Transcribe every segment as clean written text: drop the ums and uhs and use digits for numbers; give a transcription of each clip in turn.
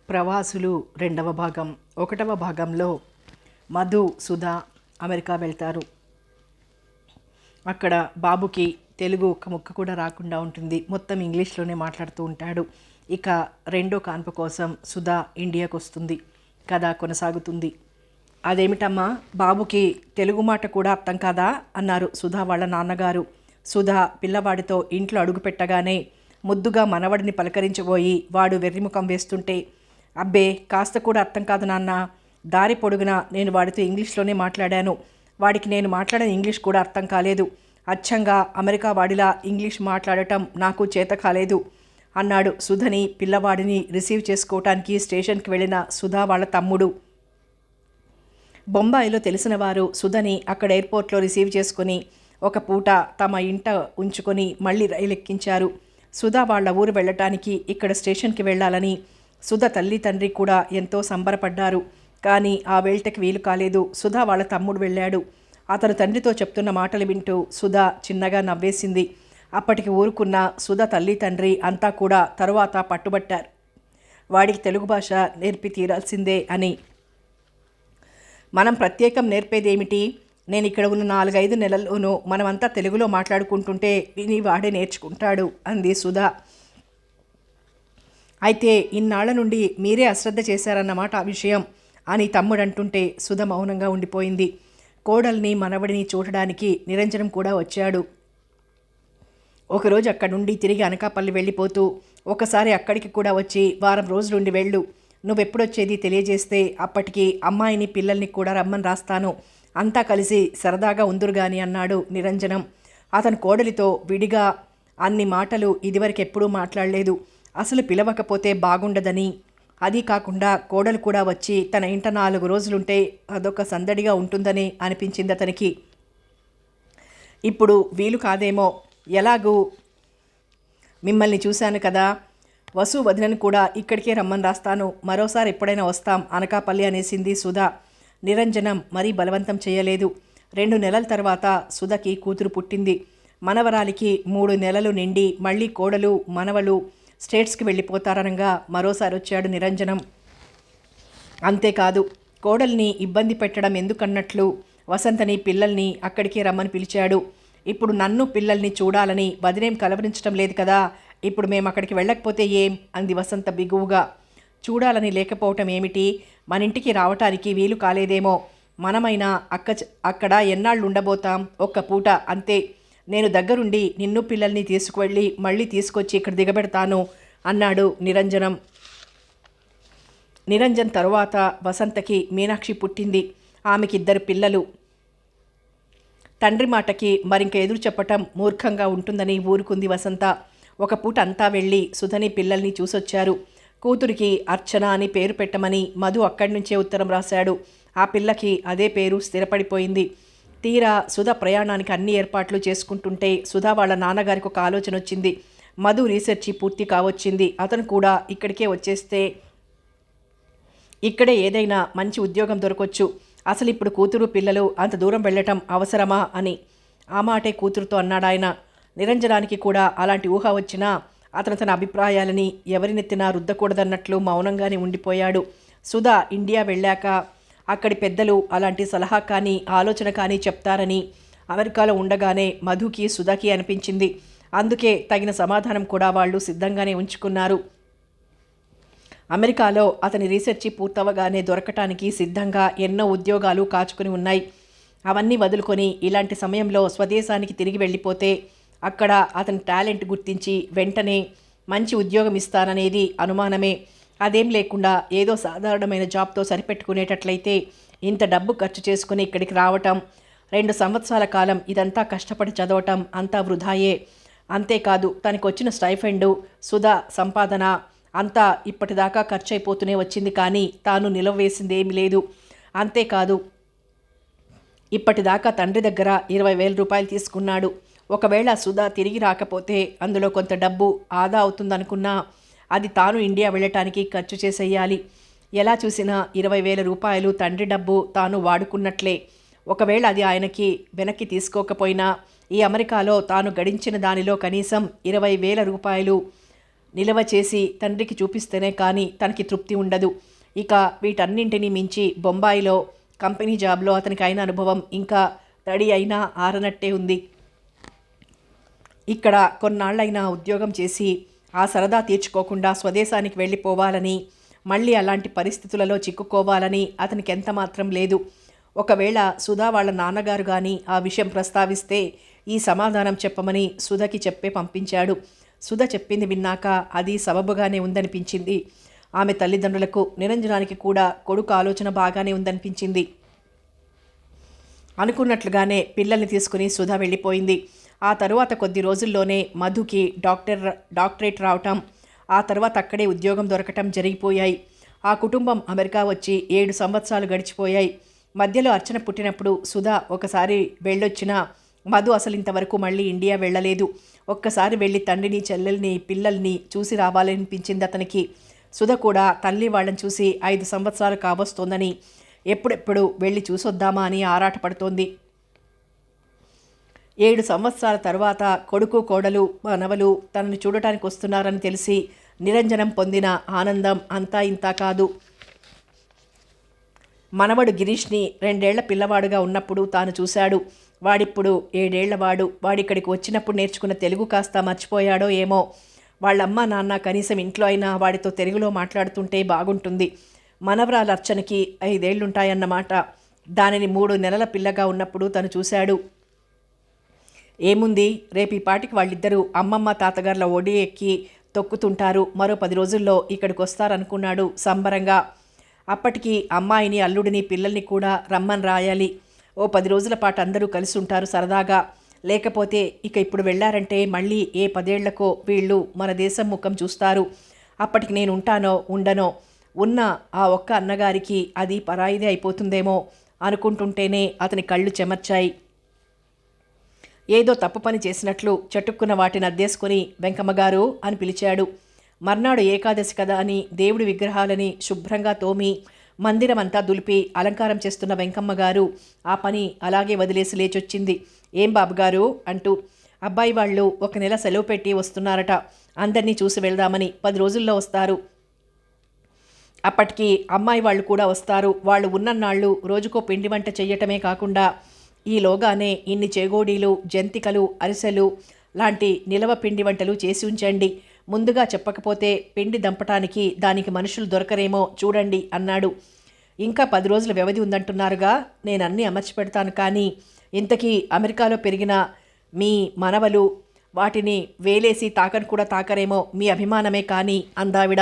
ప్రవాసులు రెండవ భాగం. ఒకటవ భాగంలో మధు సుధా అమెరికా వెళ్తారు. అక్కడ బాబుకి తెలుగు ఒక్క ముక్క కూడా రాకుండా ఉంటుంది. మొత్తం ఇంగ్లీష్లోనే మాట్లాడుతూ ఉంటాడు. ఇక రెండో కాన్పు కోసం సుధా ఇండియాకు వస్తుంది. కథ కొనసాగుతుంది. అదేమిటమ్మా, బాబుకి తెలుగు మాట కూడా అర్థం కాదా అన్నారు సుధా వాళ్ళ నాన్నగారు. సుధా పిల్లవాడితో ఇంట్లో అడుగు పెట్టగానే ముద్దుగా మనవడిని పలకరించబోయి వాడు వెర్రిముఖం వేస్తుంటే, అబ్బే కాస్త కూడా అర్థం కాదు నాన్న, దారి పొడుగునా నేను వాడితో ఇంగ్లీష్లోనే మాట్లాడాను, వాడికి నేను మాట్లాడిన ఇంగ్లీష్ కూడా అర్థం కాలేదు, అచ్చంగా అమెరికా వాడిలా ఇంగ్లీష్ మాట్లాడటం నాకు చేత కాలేదు అన్నాడు సుధని పిల్లవాడిని రిసీవ్ చేసుకోవటానికి స్టేషన్కి వెళ్ళిన సుధా వాళ్ళ తమ్ముడు. బొంబాయిలో తెలిసిన వారు సుధని అక్కడ ఎయిర్పోర్ట్లో రిసీవ్ చేసుకుని ఒక పూట తమ ఇంట ఉంచుకొని మళ్ళీ రైలు ఎక్కించారు. సుధా వాళ్ళ ఊరు వెళ్ళటానికి ఇక్కడ స్టేషన్కి వెళ్ళాలని సుధ తల్లి తండ్రి కూడా ఎంతో సంబరపడ్డారు. కానీ ఆ వేల్టకి వీలు కాలేదు. సుధా వాళ్ళ తమ్ముడు వెళ్ళాడు. అతను తండ్రితో చెప్తున్న మాటలు వింటూ సుధా చిన్నగా నవ్వేసింది. అప్పటికి ఊరుకున్న సుధ తల్లి తండ్రి అంతా కూడా తరువాత పట్టుబట్టారు, వాడికి తెలుగు భాష నేర్పి తీరాల్సిందే అని. మనం ప్రత్యేకం నేర్పేదేమిటి? నేను ఇక్కడ ఉన్న 4-5 నెలల్లోనూ మనమంతా తెలుగులో మాట్లాడుకుంటుంటే విని వాడే నేర్చుకుంటాడు అంది సుధా. అయితే ఇన్నాళ్ల నుండి మీరే అశ్రద్ధ చేశారన్నమాట ఆ విషయం అని తమ్ముడంటుంటే సుధ మౌనంగా ఉండిపోయింది. కోడల్ని మనవడిని చూడడానికి నిరంజనం కూడా వచ్చాడు. ఒకరోజు అక్కడుండి తిరిగి అనకాపల్లి వెళ్ళిపోతూ ఒకసారి అక్కడికి కూడా వచ్చి వారం రోజులుండి వెళ్ళు, నువ్వెప్పుడొచ్చేది తెలియజేస్తే అప్పటికి అమ్మాయిని పిల్లల్ని కూడా రమ్మని రాస్తాను, అంతా కలిసి సరదాగా ఉందురుగాని అన్నాడు నిరంజనం. అతను కోడలితో విడిగా అన్ని మాటలు ఇదివరకెప్పుడూ మాట్లాడలేదు. అసలు పిలవకపోతే బాగుండదని, అది కాకుండా కోడలు కూడా వచ్చి తన ఇంట 4 రోజులుంటే అదొక సందడిగా ఉంటుందని అనిపించింది అతనికి. ఇప్పుడు వీలు కాదేమో, ఎలాగూ మిమ్మల్ని చూశాను కదా, వసు వదినను కూడా ఇక్కడికే రమ్మని రాస్తాను, మరోసారి ఎప్పుడైనా వస్తాం అనకాపల్లి అనేసింది సుధా. నిరంజనం మరీ బలవంతం చేయలేదు. 2 నెలల తర్వాత సుధకి కూతురు పుట్టింది. మనవరాలికి 3 నెలలు నిండి మళ్ళీ కోడలు మనవలు స్టేట్స్కి వెళ్ళిపోతారనగా మరోసారి వచ్చాడు నిరంజనం. అంతేకాదు, కోడల్ని ఇబ్బంది పెట్టడం ఎందుకన్నట్లు వసంతని పిల్లల్ని అక్కడికే రమ్మని పిలిచాడు. ఇప్పుడు నన్ను పిల్లల్ని చూడాలని వదినేం కలవరించడం లేదు కదా, ఇప్పుడు మేము అక్కడికి వెళ్ళకపోతే ఏం అంది వసంత బిగువుగా. చూడాలని లేకపోవటం ఏమిటి, మన ఇంటికి రావటానికి వీలు కాలేదేమో, మనమైనా అక్కడ ఎన్నాళ్ళు ఉండబోతాం, ఒక్క పూట అంతే, నేను దగ్గరుండి నిన్ను పిల్లల్ని తీసుకువెళ్ళి మళ్ళీ తీసుకొచ్చి ఇక్కడ దిగబెడతాను అన్నాడు నిరంజనం. నిరంజన్ తరువాత వసంతకి మీనాక్షి పుట్టింది. ఆమెకి 2 పిల్లలు. తండ్రి మాటకి మరింక ఎదురు చెప్పటం మూర్ఖంగా ఉంటుందని ఊరుకుంది వసంత. ఒక పూట అంతా వెళ్ళి సుధని పిల్లల్ని చూసొచ్చారు. కూతురికి అర్చన అని పేరు పెట్టమని మధు అక్కడి నుంచే ఉత్తరం రాశాడు. ఆ పిల్లకి అదే పేరు స్థిరపడిపోయింది. తీరా సుధ ప్రయాణానికి అన్ని ఏర్పాట్లు చేసుకుంటుంటే సుధా వాళ్ళ నాన్నగారికి ఒక ఆలోచన వచ్చింది. మధు రీసెర్చి పూర్తి కావచ్చింది, అతను కూడా ఇక్కడికే వచ్చేస్తే ఇక్కడే ఏదైనా మంచి ఉద్యోగం దొరకొచ్చు, అసలు ఇప్పుడు కూతురు పిల్లలు అంత దూరం వెళ్ళటం అవసరమా అని ఆ మాటే కూతురుతో అన్నాడాయన. నిరంజనానికి కూడా అలాంటి ఊహ వచ్చినా అతను తన అభిప్రాయాలని ఎవరినెత్తినా రుద్దకూడదన్నట్లు మౌనంగానే ఉండిపోయాడు. సుధా ఇండియా వెళ్ళాక అక్కడి పెద్దలు అలాంటి సలహా కానీ ఆలోచన కానీ చెప్తారని అమెరికాలో ఉండగానే మధుకి సుధాకి అనిపించింది. అందుకే తగిన సమాధానం కూడా వాళ్ళు సిద్ధంగానే ఉంచుకున్నారు. అమెరికాలో అతని రీసెర్చి పూర్తవగానే దొరకటానికి సిద్ధంగా ఎన్నో ఉద్యోగాలు కాచుకుని ఉన్నాయి. అవన్నీ వదులుకొని ఇలాంటి సమయంలో స్వదేశానికి తిరిగి వెళ్ళిపోతే అక్కడ అతని టాలెంట్ గుర్తించి వెంటనే మంచి ఉద్యోగం ఇస్తాననేది అనుమానమే. అదేం లేకుండా ఏదో సాధారణమైన జాబ్తో సరిపెట్టుకునేటట్లయితే ఇంత డబ్బు ఖర్చు చేసుకుని ఇక్కడికి రావటం, 2 సంవత్సరాల కాలం ఇదంతా కష్టపడి చదవటం అంతా వృధాయే. అంతేకాదు, తనకు వచ్చిన స్టైఫండు, సుధా సంపాదన అంతా ఇప్పటిదాకా ఖర్చు అయిపోతూనే వచ్చింది, కానీ తాను నిలవేసింది ఏమీ లేదు. అంతేకాదు, ఇప్పటిదాకా తండ్రి దగ్గర 20,000 రూపాయలు తీసుకున్నాడు. ఒకవేళ సుధా తిరిగి రాకపోతే అందులో కొంత డబ్బు ఆదా అవుతుందనుకున్నా అది తాను ఇండియా వెళ్ళటానికి ఖర్చు చేసేయాలి. ఎలా చూసినా 20,000 రూపాయలు తండ్రి డబ్బు తాను వాడుకున్నట్లే. ఒకవేళ అది ఆయనకి వెనక్కి తీసుకోకపోయినా ఈ అమెరికాలో తాను గడించిన దానిలో కనీసం 20,000 రూపాయలు నిలవ చేసి తండ్రికి చూపిస్తేనే కానీ తనకి తృప్తి ఉండదు. ఇక వీటన్నింటినీ మించి బొంబాయిలో కంపెనీ జాబ్లో అతనికి అయిన అనుభవం ఇంకా తడి అయినా ఆరనట్టే ఉంది. ఇక్కడ కొన్నాళ్ళైనా ఉద్యోగం చేసి ఆ సరదా తీర్చుకోకుండా స్వదేశానికి వెళ్ళిపోవాలని, మళ్ళీ అలాంటి పరిస్థితులలో చిక్కుకోవాలని అతనికి ఎంత మాత్రం లేదు. ఒకవేళ సుధా వాళ్ళ నాన్నగారు కానీ ఆ విషయం ప్రస్తావిస్తే ఈ సమాధానం చెప్పమని సుధకి చెప్పే పంపించాడు. సుధ చెప్పింది విన్నాక అది సబబుగానే ఉందనిపించింది. ఆమె తల్లిదండ్రులకు, నిరంజనానికి కూడా కొడుకు ఆలోచన బాగానే ఉందనిపించింది. అనుకున్నట్లుగానే పిల్లల్ని తీసుకుని సుధ వెళ్ళిపోయింది. ఆ తరువాత కొద్ది రోజుల్లోనే మధుకి డాక్టరేట్ రావటం, ఆ తర్వాత అక్కడే ఉద్యోగం దొరకటం జరిగిపోయాయి. ఆ కుటుంబం అమెరికా వచ్చి 7 సంవత్సరాలు గడిచిపోయాయి. మధ్యలో అర్చన పుట్టినప్పుడు సుధ ఒకసారి వెళ్ళొచ్చినా మధు అసలు ఇంతవరకు మళ్ళీ ఇండియా వెళ్ళలేదు. ఒక్కసారి వెళ్ళి తండ్రిని, చెల్లెల్ని, పిల్లల్ని చూసి రావాలనిపించింది అతనికి. సుధ కూడా తల్లి వాళ్ళని చూసి 5 సంవత్సరాలు కావస్తోందని, ఎప్పుడెప్పుడు వెళ్ళి చూసొద్దామా అని ఆరాటపడుతోంది. 7 సంవత్సరాల తర్వాత కొడుకు, కోడలు, మనవలు తనని చూడటానికి వస్తున్నారని తెలిసి నిరంజనం పొందిన ఆనందం అంతా ఇంతా కాదు. మనవడు గిరీష్ని 2 ఏళ్ల పిల్లవాడుగా ఉన్నప్పుడు తాను చూశాడు. వాడిప్పుడు 7 ఏళ్లవాడు. వాడిక్కడికి వచ్చినప్పుడు నేర్చుకున్న తెలుగు కాస్త మర్చిపోయాడో ఏమో. వాళ్ళమ్మ నాన్న కనీసం ఇంట్లో అయినా వాడితో తెలుగులో మాట్లాడుతుంటే బాగుంటుంది. మనవరాలు అర్చనకి 5 ఏళ్లుంటాయన్నమాట. దానిని 3 నెలల పిల్లగా ఉన్నప్పుడు తను చూశాడు. ఏముంది, రేపు ఈ పాటికి వాళ్ళిద్దరూ అమ్మమ్మ తాతగారుల ఒడి ఎక్కి తొక్కుతుంటారు. మరో 10 రోజుల్లో ఇక్కడికి వస్తారనుకున్నాడు సంబరంగా. అప్పటికి అమ్మాయిని, అల్లుడిని, పిల్లల్ని కూడా రమ్మని రాయాలి. ఓ 10 రోజుల పాటు అందరూ కలిసి ఉంటారు సరదాగా. లేకపోతే ఇక ఇప్పుడు వెళ్ళారంటే మళ్ళీ ఏ 10 ఏళ్లకో వీళ్ళు మన దేశం ముఖం చూస్తారు. అప్పటికి నేను ఉంటానో ఉండనో, ఉన్న ఆ ఒక్క అన్నగారికి అది పరాయిదే అయిపోతుందేమో అనుకుంటుంటేనే అతని కళ్ళు చెమర్చాయి. ఏదో తప్పు పని చేసినట్లు చటుక్కున వాటిని అద్దేసుకుని వెంకమ్మగారు అని పిలిచాడు. మర్నాడు ఏకాదశి కదా అని దేవుడి విగ్రహాలని శుభ్రంగా తోమి మందిరమంతా దులిపి అలంకారం చేస్తున్న వెంకమ్మగారు ఆ పని అలాగే వదిలేసి లేచొచ్చింది. ఏం బాబుగారు అంటూ. అబ్బాయి వాళ్ళు 1 నెల సెలవు పెట్టి వస్తున్నారట. అందరినీ చూసి వెళ్దామని. 10 రోజుల్లో వస్తారు. అప్పటికి అమ్మాయి వాళ్ళు కూడా వస్తారు. వాళ్ళు ఉన్నన్నాళ్ళు రోజుకో పిండి వంట చెయ్యటమే కాకుండా ఈలోగానే ఇన్ని చేగోడీలు, జంతికలు, అరిసెలు లాంటి నిలవ పిండి వంటలు చేసి ఉంచండి. ముందుగా చెప్పకపోతే పిండి దంపటానికి దానికి మనుషులు దొరకరేమో చూడండి అన్నాడు. ఇంకా 10 రోజుల వ్యవధి ఉందంటున్నారుగా, నేను అన్నీ అమర్చి పెడతాను. కానీ ఇంతకీ అమెరికాలో పెరిగిన మీ మనవలు వాటిని వేలేసి తాకని కూడా తాకరేమో, మీ అభిమానమే కానీ అందావిడ.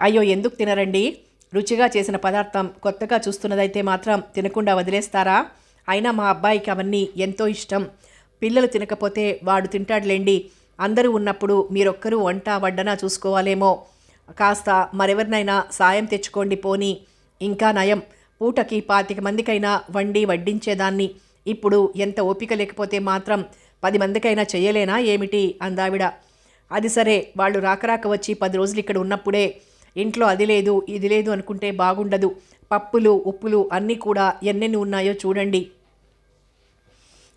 అయ్యో, ఎందుకు తినరండి? రుచిగా చేసిన పదార్థం కొత్తగా చూస్తున్నదైతే మాత్రం తినకుండా వదిలేస్తారా? అయినా మా అబ్బాయికి అవన్నీ ఎంతో ఇష్టం. పిల్లలు తినకపోతే వాడు తింటాడులేండి. అందరూ ఉన్నప్పుడు మీరొక్కరూ వంట వడ్డన చూసుకోవాలేమో. కాస్త మరెవరినైనా సాయం తెచ్చుకోండి పోనీ. ఇంకా నయం, పూటకి 25 మందికైనా వండి వడ్డించేదాన్ని. ఇప్పుడు ఎంత ఓపిక లేకపోతే మాత్రం 10 మందికైనా చెయ్యలేనా ఏమిటి అందావిడ. అది సరే, వాళ్ళు రాకరాక వచ్చి 10 రోజులు ఇక్కడ ఉన్నప్పుడే ఇంట్లో అది లేదు ఇది లేదు అనుకుంటే బాగుండదు. పప్పులు, ఉప్పులు అన్నీ కూడా ఎన్నెన్ని ఉన్నాయో చూడండి.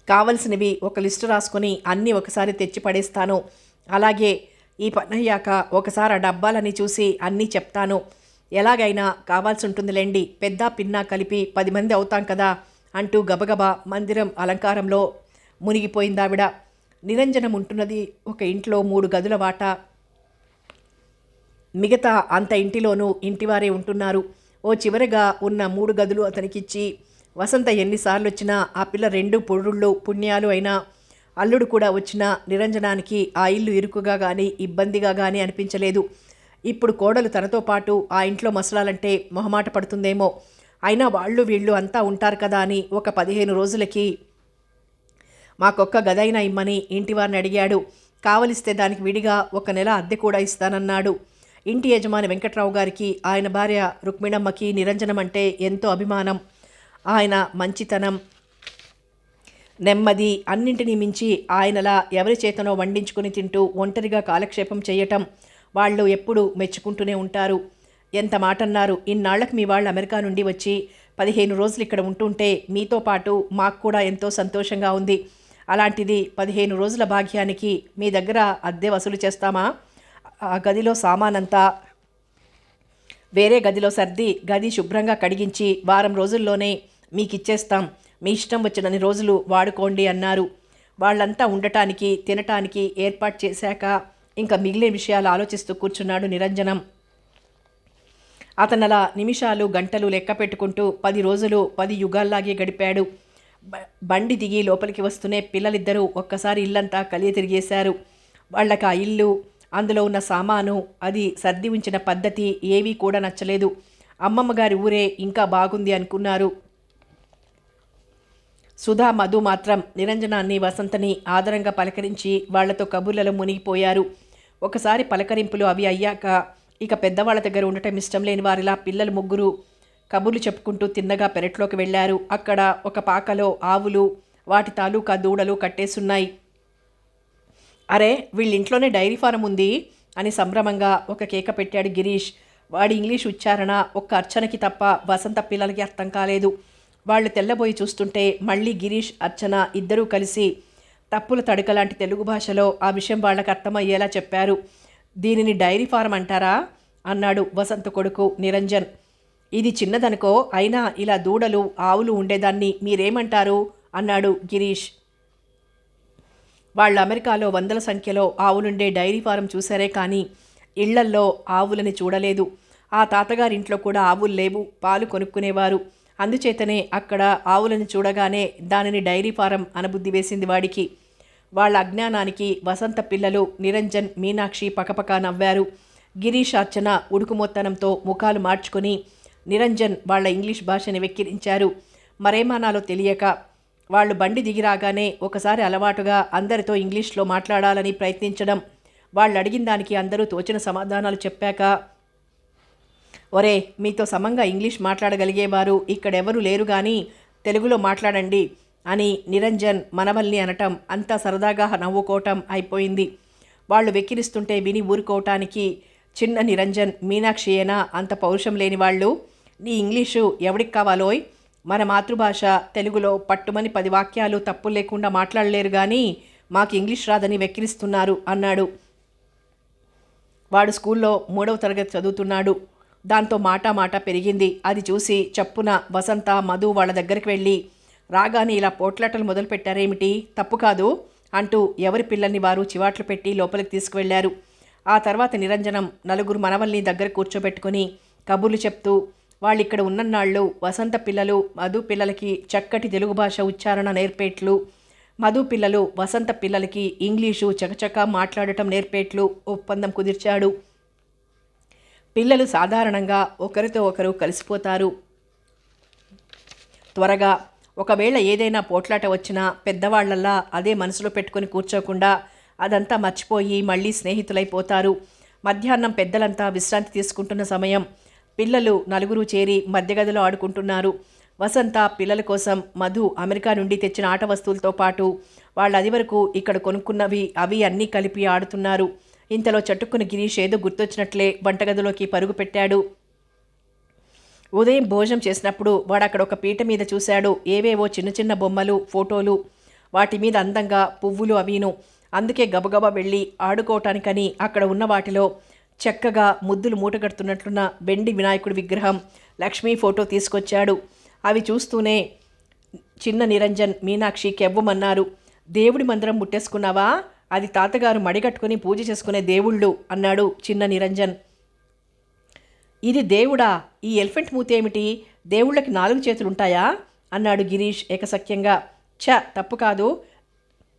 కావలసినవి ఒక లిస్టు రాసుకొని అన్నీ ఒకసారి తెచ్చి పడేస్తాను. అలాగే ఈ పనయ్యాక ఒకసారి ఆ డబ్బాలని చూసి అన్నీ చెప్తాను. ఎలాగైనా కావాల్సి ఉంటుందిలేండి. పెద్ద పిన్న కలిపి 10 మంది అవుతాం కదా అంటూ గబగబా మందిరం అలంకారంలో మునిగిపోయిందావిడ. నిరంజనం ఉంటున్నది ఒక ఇంట్లో 3 గదుల వాటా. మిగతా అంత ఇంటిలోనూ ఇంటివారే ఉంటున్నారు. ఓ చివరగా ఉన్న 3 గదులు అతనికిచ్చి, వసంత ఎన్నిసార్లు వచ్చినా ఆ పిల్ల 2 పొడుళ్ళు పుణ్యాలు అయినా, అల్లుడు కూడా వచ్చినా నిరంజనానికి ఆ ఇల్లు ఇరుకుగా కానీ ఇబ్బందిగా కానీ అనిపించలేదు. ఇప్పుడు కోడలు తనతో పాటు ఆ ఇంట్లో మసలాలంటే మొహమాట పడుతుందేమో. అయినా వాళ్ళు వీళ్ళు అంతా ఉంటారు కదా అని ఒక 15 రోజులకి మాకొక్క గదైనా ఇమ్మని ఇంటివారిని అడిగాడు. కావలిస్తే దానికి విడిగా 1 నెల అద్దె కూడా ఇస్తానన్నాడు. ఇంటి యజమాని వెంకట్రావు గారికి ఆయన భార్య రుక్మిణమ్మకి నిరంజనం అంటే ఎంతో అభిమానం. ఆయన మంచితనం, నెమ్మది అన్నింటినీ మించి ఆయనలా ఎవరి చేతనో వండించుకుని తింటూ ఒంటరిగా కాలక్షేపం చేయటం వాళ్ళు ఎప్పుడూ మెచ్చుకుంటూనే ఉంటారు. ఎంత మాటన్నారు, ఇన్నాళ్లకు మీ వాళ్ళు అమెరికా నుండి వచ్చి 15 రోజులు ఇక్కడ ఉంటుంటే మీతో పాటు మాకు కూడా ఎంతో సంతోషంగా ఉంది. అలాంటిది 15 రోజుల భాగ్యానికి మీ దగ్గర అద్దె వసూలు చేస్తామా? ఆ గదిలో సామానంతా వేరే గదిలో సర్ది గది శుభ్రంగా కడిగించి వారం రోజుల్లోనే మీకు ఇచ్చేస్తాం, మీ ఇష్టం వచ్చినన్ని రోజులు వాడుకోండి అన్నారు. వాళ్ళంతా ఉండటానికి తినటానికి ఏర్పాటు చేశాక ఇంకా మిగిలిన విషయాలు ఆలోచిస్తూ కూర్చున్నాడు నిరంజనం. అతనలా నిమిషాలు గంటలు లెక్క పెట్టుకుంటూ 10 రోజులు 10 యుగాల్లాగే గడిపాడు. బండి దిగి లోపలికి వస్తూనే పిల్లలిద్దరూ ఒక్కసారి ఇల్లంతా కలియ తిరిగేశారు. వాళ్ళకి ఆ ఇల్లు, అందులో ఉన్న సామాను, అది సర్ది ఉంచిన పద్ధతి ఏవీ కూడా నచ్చలేదు. అమ్మమ్మ గారి ఊరే ఇంకా బాగుంది అనుకున్నారు. సుధా, మధు మాత్రం నిరంజనాన్ని, వసంతని ఆదరంగా పలకరించి వాళ్లతో కబుర్లలో మునిగిపోయారు. ఒకసారి పలకరింపులు అవి అయ్యాక ఇక పెద్దవాళ్ల దగ్గర ఉండటం ఇష్టం లేని వారిలా పిల్లలు ముగ్గురు కబుర్లు చెప్పుకుంటూ తిన్నగా పెరట్లోకి వెళ్లారు. అక్కడ ఒక పాకలో ఆవులు, వాటి తాలూకా దూడలు కట్టేసున్నాయి. అరే, వీళ్ళింట్లోనే డైరీ ఫారం ఉంది అని సంభ్రమంగా ఒక కేక పెట్టాడు గిరీష్. వాడి ఇంగ్లీష్ ఉచ్చారణ ఒక్క అర్చనకి తప్ప వసంత పిల్లలకి అర్థం కాలేదు. వాళ్ళు తెల్లబోయి చూస్తుంటే మళ్ళీ గిరీష్, అర్చన ఇద్దరూ కలిసి తప్పుల తడక లాంటి తెలుగు భాషలో ఆ విషయం వాళ్ళకి అర్థమయ్యేలా చెప్పారు. దీనిని డైరీ ఫారం అంటారా అన్నాడు వసంత కొడుకు నిరంజన్. ఇది చిన్నదనుకో, అయినా ఇలా దూడలు ఆవులు ఉండేదాన్ని మీరేమంటారు అన్నాడు గిరీష్. వాళ్ళు అమెరికాలో వందల సంఖ్యలో ఆవులుండే డైరీ ఫారం చూశారే కానీ ఇళ్లల్లో ఆవులని చూడలేదు. ఆ తాతగారింట్లో కూడా ఆవులు లేవు, పాలు కొనుక్కునేవారు. అందుచేతనే అక్కడ ఆవులను చూడగానే దానిని డైరీ ఫారం అనబుద్ధి వేసింది వాడికి. వాళ్ళ అజ్ఞానానికి వసంత పిల్లలు నిరంజన్, మీనాక్షి పకపక నవ్వారు. గిరీష్, అర్చన ఉడుకుమొత్తనంతో ముఖాలు మార్చుకొని నిరంజన్ వాళ్ళ ఇంగ్లీష్ భాషని వెక్కిరించారు. మరేమానాలో తెలియక వాళ్ళు బండి దిగిరాగానే ఒకసారి అలవాటుగా అందరితో ఇంగ్లీష్లో మాట్లాడాలని ప్రయత్నించడం. వాళ్ళు అడిగిన దానికి అందరూ తోచిన సమాధానాలు చెప్పాక, ఒరే, మీతో సమంగా ఇంగ్లీష్ మాట్లాడగలిగేవారు ఇక్కడెవరూ లేరు కానీ తెలుగులో మాట్లాడండి అని నిరంజన్ మనవల్ని అనటం అంతా సరదాగా నవ్వుకోవటం అయిపోయింది. వాళ్ళు వెక్కిరిస్తుంటే విని ఊరుకోవటానికి చిన్న నిరంజన్, మీనాక్షి ఏనా అంత పౌరుషం లేని వాళ్ళు? నీ ఇంగ్లీషు ఎవడికి కావాలోయ్? మన మాతృభాష తెలుగులో పట్టుమని 10 వాక్యాలు తప్పులు లేకుండా మాట్లాడలేరు కానీ మాకు ఇంగ్లీష్ రాదని వెక్కిరిస్తున్నారు అన్నాడు. వాడు స్కూల్లో 3వ తరగతి చదువుతున్నాడు. దాంతో మాట పెరిగింది. అది చూసి చప్పున వసంత, మధు వాళ్ళ దగ్గరికి వెళ్ళి, రాగానే ఇలా పోట్లాటలు మొదలుపెట్టారేమిటి, తప్పు కాదు అంటూ ఎవరి పిల్లల్ని వారు చివాట్లు పెట్టి లోపలికి తీసుకువెళ్లారు. ఆ తర్వాత నిరంజనం నలుగురు మనవల్ని దగ్గర కూర్చోబెట్టుకుని కబుర్లు చెప్తూ వాళ్ళిక్కడ ఉన్నన్నాళ్ళు వసంత పిల్లలు మధు పిల్లలకి చక్కటి తెలుగు భాష ఉచ్చారణ నేర్పేట్లు, మధు పిల్లలు వసంత పిల్లలకి ఇంగ్లీషు చకచకా మాట్లాడటం నేర్పేట్లు ఒప్పందం కుదిర్చాడు. పిల్లలు సాధారణంగా ఒకరితో ఒకరు కలిసిపోతారు త్వరగా. ఒకవేళ ఏదైనా పోట్లాట వచ్చినా పెద్దవాళ్లల్లా అదే మనసులో పెట్టుకొని కూర్చోకుండా అదంతా మర్చిపోయి మళ్ళీ స్నేహితులైపోతారు. మధ్యాహ్నం పెద్దలంతా విశ్రాంతి తీసుకుంటున్న సమయం. పిల్లలు నలుగురు చేరి మధ్యగదిలో ఆడుకుంటున్నారు. వసంత పిల్లల కోసం మధు అమెరికా నుండి తెచ్చిన ఆట వస్తువులతో పాటు వాళ్ళు అది వరకు ఇక్కడ కొనుక్కున్నవి అవి అన్నీ కలిపి ఆడుతున్నారు. ఇంతలో చటుక్కున గిరీష్ ఏదో గుర్తొచ్చినట్లే వంటగదిలోకి పరుగు పెట్టాడు. ఉదయం భోజనం చేసినప్పుడు వాడు అక్కడ ఒక పీట మీద చూశాడు ఏవేవో చిన్న చిన్న బొమ్మలు, ఫోటోలు, వాటి మీద అందంగా పువ్వులు అవిను. అందుకే గబగబా వెళ్ళి ఆడుకోవటానికని అక్కడ ఉన్న వాటిలో చక్కగా ముద్దులు మూటగడుతున్నట్లున్న వెండి వినాయకుడి విగ్రహం, లక్ష్మీ ఫోటో తీసుకొచ్చాడు. అవి చూస్తూనే చిన్న నిరంజన్, మీనాక్షి కెవ్వమన్నారు. దేవుడి మందిరం ముట్టేసుకున్నావా? అది తాతగారు మడిగట్టుకుని పూజ చేసుకునే దేవుళ్ళు అన్నాడు చిన్న నిరంజన్. ఇది దేవుడా? ఈ ఎలిఫెంట్ మూతేమిటి? దేవుళ్ళకి 4 చేతులుంటాయా అన్నాడు గిరీష్ ఏకసఖ్యంగా. తప్పు కాదు,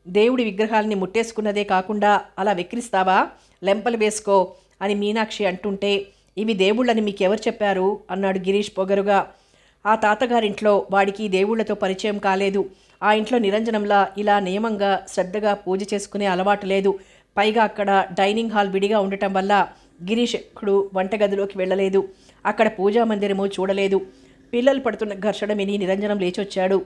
దేవుడి విగ్రహాలని ముట్టేసుకున్నదే కాకుండా అలా వెక్కిరిస్తావా? లెంపలు వేసుకో అని మీనాక్షి అంటుంటే, ఇవి దేవుళ్ళని మీకెవరు చెప్పారు అన్నాడు గిరీష్ పొగరుగా. ఆ తాతగారింట్లో వాడికి దేవుళ్లతో పరిచయం కాలేదు. ఆ ఇంట్లో నిరంజనంలా ఇలా నియమంగా శ్రద్ధగా పూజ చేసుకునే అలవాటు లేదు. పైగా అక్కడ డైనింగ్ హాల్ విడిగా ఉండటం వల్ల గిరీష్ ఎప్పుడు వంటగదిలోకి వెళ్ళలేదు. అక్కడ పూజా మందిరము చూడలేదు. పిల్లలు పడుతున్న ఘర్షణ విని నిరంజనం లేచొచ్చాడు.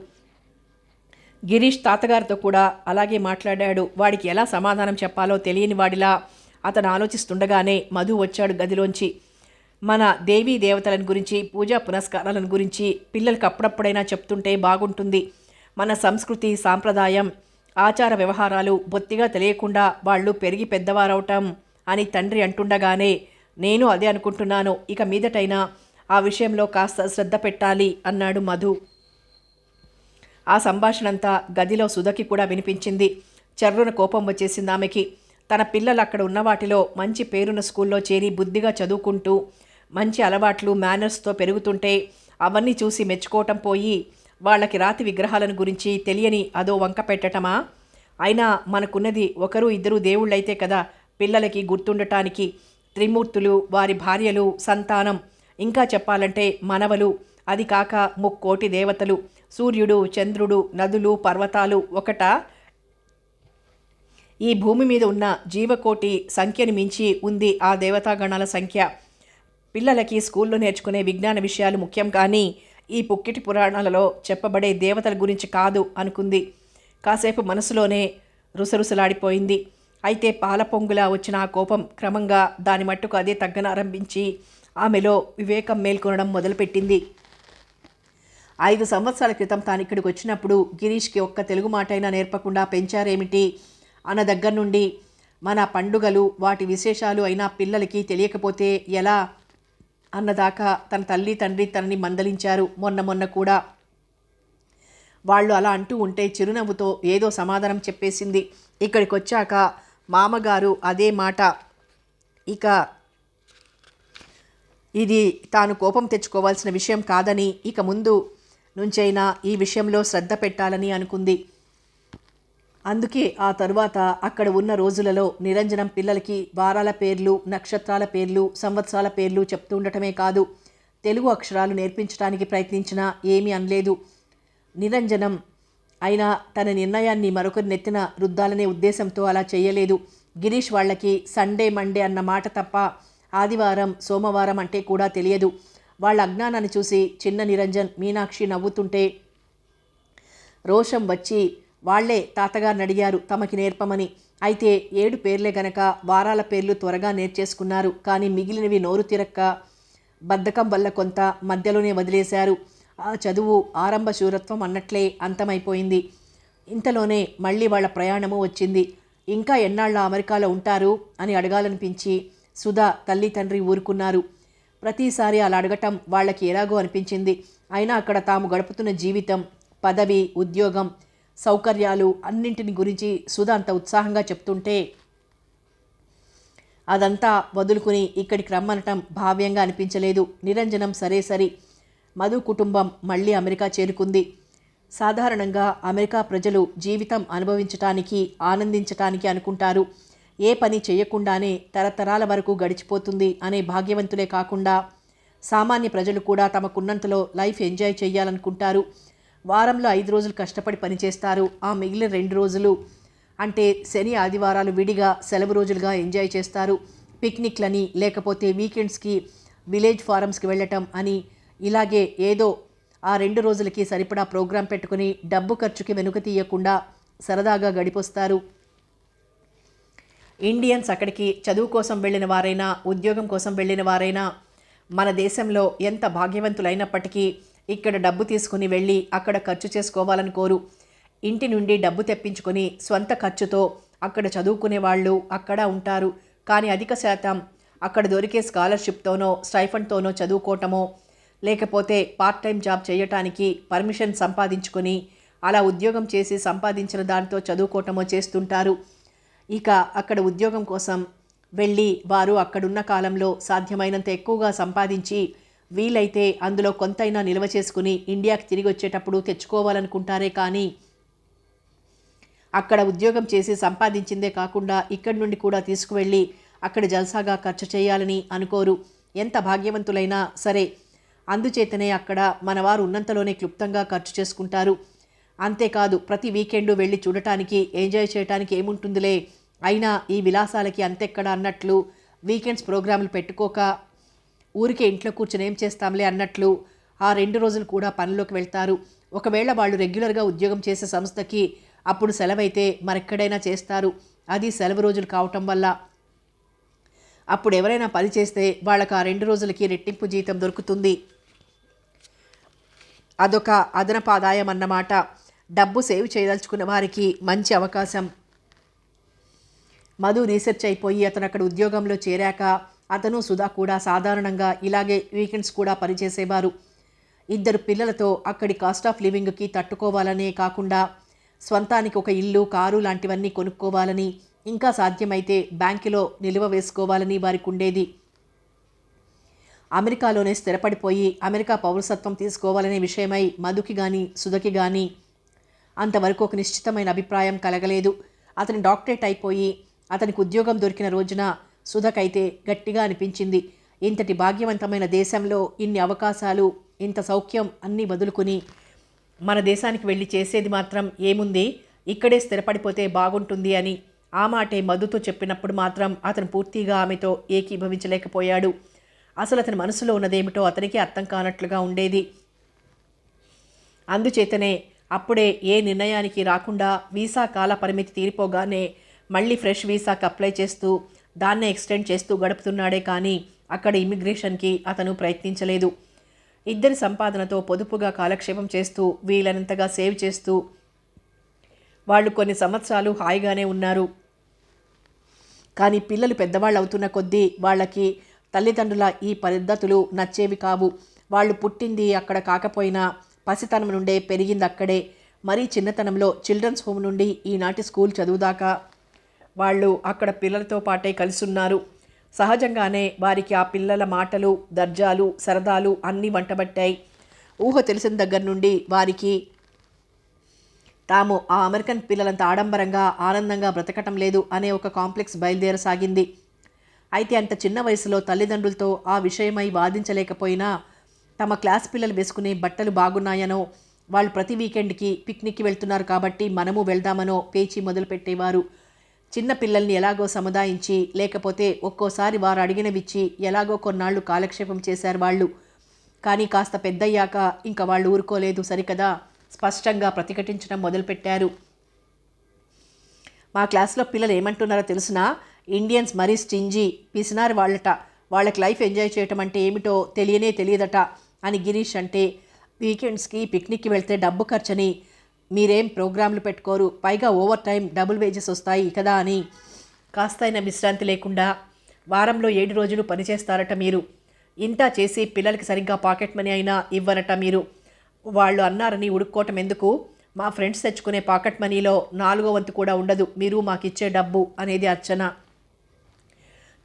గిరీష్ తాతగారితో కూడా అలాగే మాట్లాడాడు. వాడికి ఎలా సమాధానం చెప్పాలో తెలియని వాడిలా అతను ఆలోచిస్తుండగానే మధు వచ్చాడు గదిలోంచి. మన దేవీ దేవతలను గురించి, పూజా పునస్కారాలను గురించి పిల్లలకు అప్పుడప్పుడైనా చెప్తుంటే బాగుంటుంది. మన సంస్కృతి, సాంప్రదాయం, ఆచార వ్యవహారాలు బొత్తిగా తెలియకుండా వాళ్ళు పెరిగి పెద్దవారవటం అని తండ్రి అంటుండగానే నేను అదే అనుకుంటున్నాను. ఇక మీదటైనా ఆ విషయంలో కాస్త శ్రద్ధ పెట్టాలి అన్నాడు మధు. ఆ సంభాషణంతా గదిలో సుధకి కూడా వినిపించింది. చర్రున కోపం వచ్చేసింది ఆమెకి. తన పిల్లలు అక్కడ ఉన్న వాటిలో మంచి పేరున్న స్కూల్లో చేరి బుద్ధిగా చదువుకుంటూ మంచి అలవాట్లు మేనర్స్తో పెరుగుతుంటే అవన్నీ చూసి మెచ్చుకోవటం పోయి వాళ్ళకి రాతి విగ్రహాలను గురించి తెలియని అదో వంక పెట్టటమా? అయినా మనకున్నది ఒకరు ఇద్దరు దేవుళ్ళైతే కదా పిల్లలకి గుర్తుండటానికి. త్రిమూర్తులు, వారి భార్యలు, సంతానం, ఇంకా చెప్పాలంటే మనవలు, అది కాక ముక్కోటి దేవతలు, సూర్యుడు, చంద్రుడు, నదులు, పర్వతాలు ఒకటా? ఈ భూమి మీద ఉన్న జీవకోటి సంఖ్యని మించి ఉంది ఆ దేవతాగణాల సంఖ్య. పిల్లలకి స్కూల్లో నేర్చుకునే విజ్ఞాన విషయాలు ముఖ్యం, కానీ ఈ పుక్కిటి పురాణాలలో చెప్పబడే దేవతల గురించి కాదు అనుకుంది. కాసేపు మనసులోనే రుసరుసలాడిపోయింది. అయితే పాల పొంగులా వచ్చిన ఆ కోపం క్రమంగా దాని మట్టుకు అదే తగ్గనారంభించి ఆమెలో వివేకం మేల్కొనడం మొదలుపెట్టింది. 5 సంవత్సరాల క్రితం తాను ఇక్కడికి వచ్చినప్పుడు గిరీష్కి ఒక్క తెలుగు మాటైనా నేర్పకుండా పెంచారేమిటి అన్న దగ్గర నుండి మన పండుగలు, వాటి విశేషాలు అయినా పిల్లలకి తెలియకపోతే ఎలా అన్నదాకా తన తల్లి తండ్రి తనని మందలించారు. మొన్న కూడా వాళ్ళు అలా అంటూ ఉంటే చిరునవ్వుతో ఏదో సమాధానం చెప్పేసింది. ఇక్కడికి వచ్చాక మామగారు అదే మాట. ఇక ఇది తాను కోపం తెచ్చుకోవాల్సిన విషయం కాదని, ఇక ముందు నుంచైనా ఈ విషయంలో శ్రద్ధ పెట్టాలని అనుకుంది. అందుకే ఆ తరువాత అక్కడ ఉన్న రోజులలో నిరంజనం పిల్లలకి వారాల పేర్లు, నక్షత్రాల పేర్లు, సంవత్సరాల పేర్లు చెప్తూ ఉండటమే కాదు, తెలుగు అక్షరాలు నేర్పించడానికి ప్రయత్నించినా ఏమీ అనలేదు. నిరంజనం అయినా తన నిర్ణయాన్ని మరొకరి నెత్తిన రుద్దాలనే ఉద్దేశంతో అలా చేయలేదు. గిరీష్ వాళ్ళకి సండే మండే అన్న మాట తప్ప ఆదివారం సోమవారం అంటే కూడా తెలియదు. వాళ్ళ అజ్ఞానాన్ని చూసి చిన్న నిరంజన్, మీనాక్షి నవ్వుతుంటే రోషం వచ్చి వాళ్లే తాతగారిని అడిగారు తమకి నేర్పమని. అయితే 7 పేర్లే గనక వారాల పేర్లు త్వరగా నేర్చేసుకున్నారు. కానీ మిగిలినవి నోరు తిరక్క బద్ధకం వల్ల కొంత మధ్యలోనే వదిలేశారు. ఆ చదువు ఆరంభ శూరత్వం అన్నట్లే అంతమైపోయింది. ఇంతలోనే మళ్ళీ వాళ్ళ ప్రయాణము వచ్చింది. ఇంకా ఎన్నాళ్ళ అమెరికాలో ఉంటారు అని అడగాలనిపించి సుధా తల్లి తండ్రి ఊరుకున్నారు. ప్రతిసారి అలా అడగటం వాళ్ళకి ఎలాగో అనిపించింది. అయినా అక్కడ తాము గడుపుతున్న జీవితం, పదవి, ఉద్యోగం, సౌకర్యాలు అన్నింటిని గురించి సుధా అంత ఉత్సాహంగా చెప్తుంటే అదంతా వదులుకుని ఇక్కడికి రమ్మనటం భావ్యంగా అనిపించలేదు. నిరంజనం సరే. మధు కుటుంబం మళ్ళీ అమెరికా చేరుకుంది. సాధారణంగా అమెరికా ప్రజలు జీవితం అనుభవించటానికి, ఆనందించటానికి అనుకుంటారు. ఏ పని చేయకుండానే తరతరాల వరకు గడిచిపోతుంది అనే భాగ్యవంతులే కాకుండా సామాన్య ప్రజలు కూడా తమకున్నంతలో లైఫ్ ఎంజాయ్ చేయాలనుకుంటారు. వారంలో 5 రోజులు కష్టపడి పనిచేస్తారు. ఆ మిగిలిన 2 రోజులు అంటే శని ఆదివారాలు విడిగా సెలవు రోజులుగా ఎంజాయ్ చేస్తారు. పిక్నిక్లని, లేకపోతే వీకెండ్స్కి విలేజ్ ఫారమ్స్కి వెళ్ళటం అని, ఇలాగే ఏదో ఆ 2 రోజులకి సరిపడా ప్రోగ్రాం పెట్టుకుని డబ్బు ఖర్చుకి వెనుక తీయకుండా సరదాగా గడిపొస్తారు. ఇండియన్స్ అక్కడికి చదువు కోసం వెళ్ళిన వారైనా, ఉద్యోగం కోసం వెళ్ళిన వారైనా మన దేశంలో ఎంత భాగ్యవంతులైనప్పటికీ ఇక్కడ డబ్బు తీసుకుని వెళ్ళి అక్కడ ఖర్చు చేసుకోవాలనుకోరు. ఇంటి నుండి డబ్బు తెప్పించుకొని స్వంత ఖర్చుతో అక్కడ చదువుకునే వాళ్ళు అక్కడ ఉంటారు. కానీ అధిక శాతం అక్కడ దొరికే స్కాలర్షిప్తోనో స్టైఫండ్తోనో చదువుకోవటమో, లేకపోతే పార్ట్ టైం జాబ్ చేయటానికి పర్మిషన్ సంపాదించుకొని అలా ఉద్యోగం చేసి సంపాదించిన దాంతో చదువుకోవటమో చేస్తుంటారు. ఇక అక్కడ ఉద్యోగం కోసం వెళ్ళి వారు అక్కడున్న కాలంలో సాధ్యమైనంత ఎక్కువగా సంపాదించి వీలైతే అందులో కొంతైనా నిల్వ చేసుకుని ఇండియాకి తిరిగి వచ్చేటప్పుడు తెచ్చుకోవాలనుకుంటారే కానీ అక్కడ ఉద్యోగం చేసి సంపాదించిందే కాకుండా ఇక్కడి నుండి కూడా తీసుకువెళ్ళి అక్కడ జల్సాగా ఖర్చు చేయాలని అనుకోరు. ఎంత భాగ్యవంతులైనా సరే. అందుచేతనే అక్కడ మనవారు ఉన్నంతలోనే క్లుప్తంగా ఖర్చు చేసుకుంటారు. అంతేకాదు ప్రతి వీకెండు వెళ్ళి చూడటానికి, ఎంజాయ్ చేయటానికి ఏముంటుందిలే, అయినా ఈ విలాసాలకి అంతెక్కడ అన్నట్లు వీకెండ్స్ ప్రోగ్రాములు పెట్టుకోక ఊరికే ఇంట్లో కూర్చొని ఏం చేస్తాంలే అన్నట్లు ఆ 2 రోజులు కూడా పనిలోకి వెళ్తారు. ఒకవేళ వాళ్ళు రెగ్యులర్గా ఉద్యోగం చేసే సంస్థకి అప్పుడు సెలవైతే మరెక్కడైనా చేస్తారు. అది సెలవు రోజులు కావటం వల్ల అప్పుడు ఎవరైనా పని చేస్తే వాళ్ళకి ఆ 2 రోజులకి రెట్టింపు జీతం దొరుకుతుంది. అదొక అదనపు ఆదాయం అన్నమాట. డబ్బు సేవ్ చేయదలుచుకున్న వారికి మంచి అవకాశం. మధు రీసెర్చ్ అయిపోయి అతను అక్కడ ఉద్యోగంలో చేరాక అతను సుధా కూడా సాధారణంగా ఇలాగే వీకెండ్స్ కూడా పనిచేసేవారు. ఇద్దరు పిల్లలతో అక్కడి కాస్ట్ ఆఫ్ లివింగ్కి తట్టుకోవాలనే కాకుండా స్వంతానికి ఒక ఇల్లు, కారు లాంటివన్నీ కొనుక్కోవాలని, ఇంకా సాధ్యమైతే బ్యాంకులో నిల్వ వేసుకోవాలని వారికి ఉండేది. అమెరికాలోనే స్థిరపడిపోయి అమెరికా పౌరసత్వం తీసుకోవాలనే విషయమై మధుకి కానీ సుధకి కానీ అంతవరకు ఒక నిశ్చితమైన అభిప్రాయం కలగలేదు. అతని డాక్టరేట్ అయిపోయి అతనికి ఉద్యోగం దొరికిన రోజున సుధకైతే గట్టిగా అనిపించింది, ఇంతటి భాగ్యవంతమైన దేశంలో ఇన్ని అవకాశాలు, ఇంత సౌఖ్యం అన్నీ వదులుకుని మన దేశానికి వెళ్ళి చేసేది మాత్రం ఏముంది, ఇక్కడే స్థిరపడిపోతే బాగుంటుంది అని. ఆ మాటే మధుతో చెప్పినప్పుడు మాత్రం అతను పూర్తిగా ఆమెతో ఏకీభవించలేకపోయాడు. అసలు అతని మనసులో ఉన్నదేమిటో అతనికి అర్థం కానట్లుగా ఉండేది. అందుచేతనే అప్పుడే ఏ నిర్ణయానికి రాకుండా వీసా కాల పరిమితి తీరిపోగానే మళ్ళీ ఫ్రెష్ వీసాకి అప్లై చేస్తూ దాన్నే ఎక్స్టెండ్ చేస్తూ గడుపుతున్నాడే కానీ అక్కడ ఇమిగ్రేషన్కి అతను ప్రయత్నించలేదు. ఇద్దరి సంపాదనతో పొదుపుగా కాలక్షేపం చేస్తూ వీలైనంతగా సేవ్ చేస్తూ వాళ్ళు కొన్ని సంవత్సరాలు హాయిగానే ఉన్నారు. కానీ పిల్లలు పెద్దవాళ్ళు అవుతున్న కొద్దీ వాళ్ళకి తల్లిదండ్రుల ఈ పద్ధతులు నచ్చేవి కావు. వాళ్ళు పుట్టింది అక్కడ కాకపోయినా పసితనం నుండే పెరిగింది అక్కడే. మరీ చిన్నతనంలో చిల్డ్రన్స్ హోమ్ నుండి ఈనాటి స్కూల్ చదువుదాకా వాళ్ళు అక్కడ పిల్లలతో పాటే కలిసున్నారు. సహజంగానే వారికి ఆ పిల్లల మాటలు, దర్జాలు, సరదాలు అన్నీ వంటబట్టాయి. ఊహ తెలిసిన దగ్గర నుండి వారికి తాము ఆ అమెరికన్ పిల్లలంత ఆడంబరంగా ఆనందంగా బ్రతకటం లేదు అనే ఒక కాంప్లెక్స్ బయలుదేరసాగింది. అయితే అంత చిన్న వయసులో తల్లిదండ్రులతో ఆ విషయమై వాదించలేకపోయినా తమ క్లాస్ పిల్లలు వేసుకునే బట్టలు బాగున్నాయనో, వాళ్ళు ప్రతి వీకెండ్కి పిక్నిక్కి వెళ్తున్నారు కాబట్టి మనము వెళ్దామనో పేచీ మొదలుపెట్టేవారు. చిన్న పిల్లల్ని ఎలాగో సముదాయించి, లేకపోతే ఒక్కోసారి వారు అడిగినవిచ్చి ఎలాగో కొన్నాళ్ళు కాలక్షేపం చేశారు వాళ్ళు. కానీ కాస్త పెద్దయ్యాక ఇంకా వాళ్ళు ఊరుకోలేదు సరికదా, స్పష్టంగా ప్రతిఘటించడం మొదలుపెట్టారు. మా క్లాస్లో పిల్లలు ఏమంటున్నారో తెలుసునా, ఇండియన్స్ మరీ స్టింజీ, పిసినారు వాళ్ళట, వాళ్ళకి లైఫ్ ఎంజాయ్ చేయటం అంటే ఏమిటో తెలియదట అని గిరీష్ అంటే, వీకెండ్స్కి పిక్నిక్కి వెళ్తే డబ్బు ఖర్చని, మీరేం ప్రోగ్రాంలు పెట్టుకోరు, పైగా ఓవర్ టైం డబుల్ వేజెస్ వస్తాయి కదా అని. కాస్తైనా విశ్రాంతి లేకుండా వారంలో 7 రోజులు పనిచేస్తారట మీరు. ఇంత చేసి పిల్లలకి సరిగ్గా పాకెట్ మనీ అయినా ఇవ్వరట మీరు. వాళ్ళు అన్నారని ఉడుక్కోవటం ఎందుకు, మా ఫ్రెండ్స్ తెచ్చుకునే పాకెట్ మనీలో 4వ వంతు కూడా ఉండదు మీరు మాకిచ్చే డబ్బు అనేది అర్చన.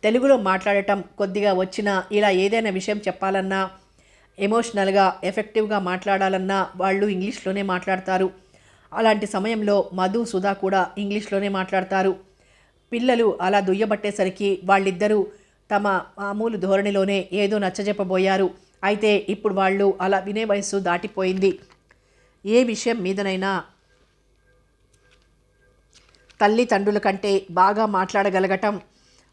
తెలుగులో మాట్లాడటం కొద్దిగా వచ్చినా ఇలా ఏదైనా విషయం చెప్పాలన్నా, ఎమోషనల్గా ఎఫెక్టివ్గా మాట్లాడాలన్నా వాళ్ళు ఇంగ్లీష్లోనే మాట్లాడతారు. అలాంటి సమయంలో మధు, సుధా కూడా ఇంగ్లీష్లోనే మాట్లాడతారు. పిల్లలు అలా దుయ్యబట్టేసరికి వాళ్ళిద్దరూ తమ మామూలు ధోరణిలోనే ఏదో నచ్చజెప్పబోయారు. అయితే ఇప్పుడు వాళ్ళు అలా వినే వయస్సు దాటిపోయింది. ఏ విషయం మీదనైనా తల్లిదండ్రుల కంటే బాగా మాట్లాడగలగటం,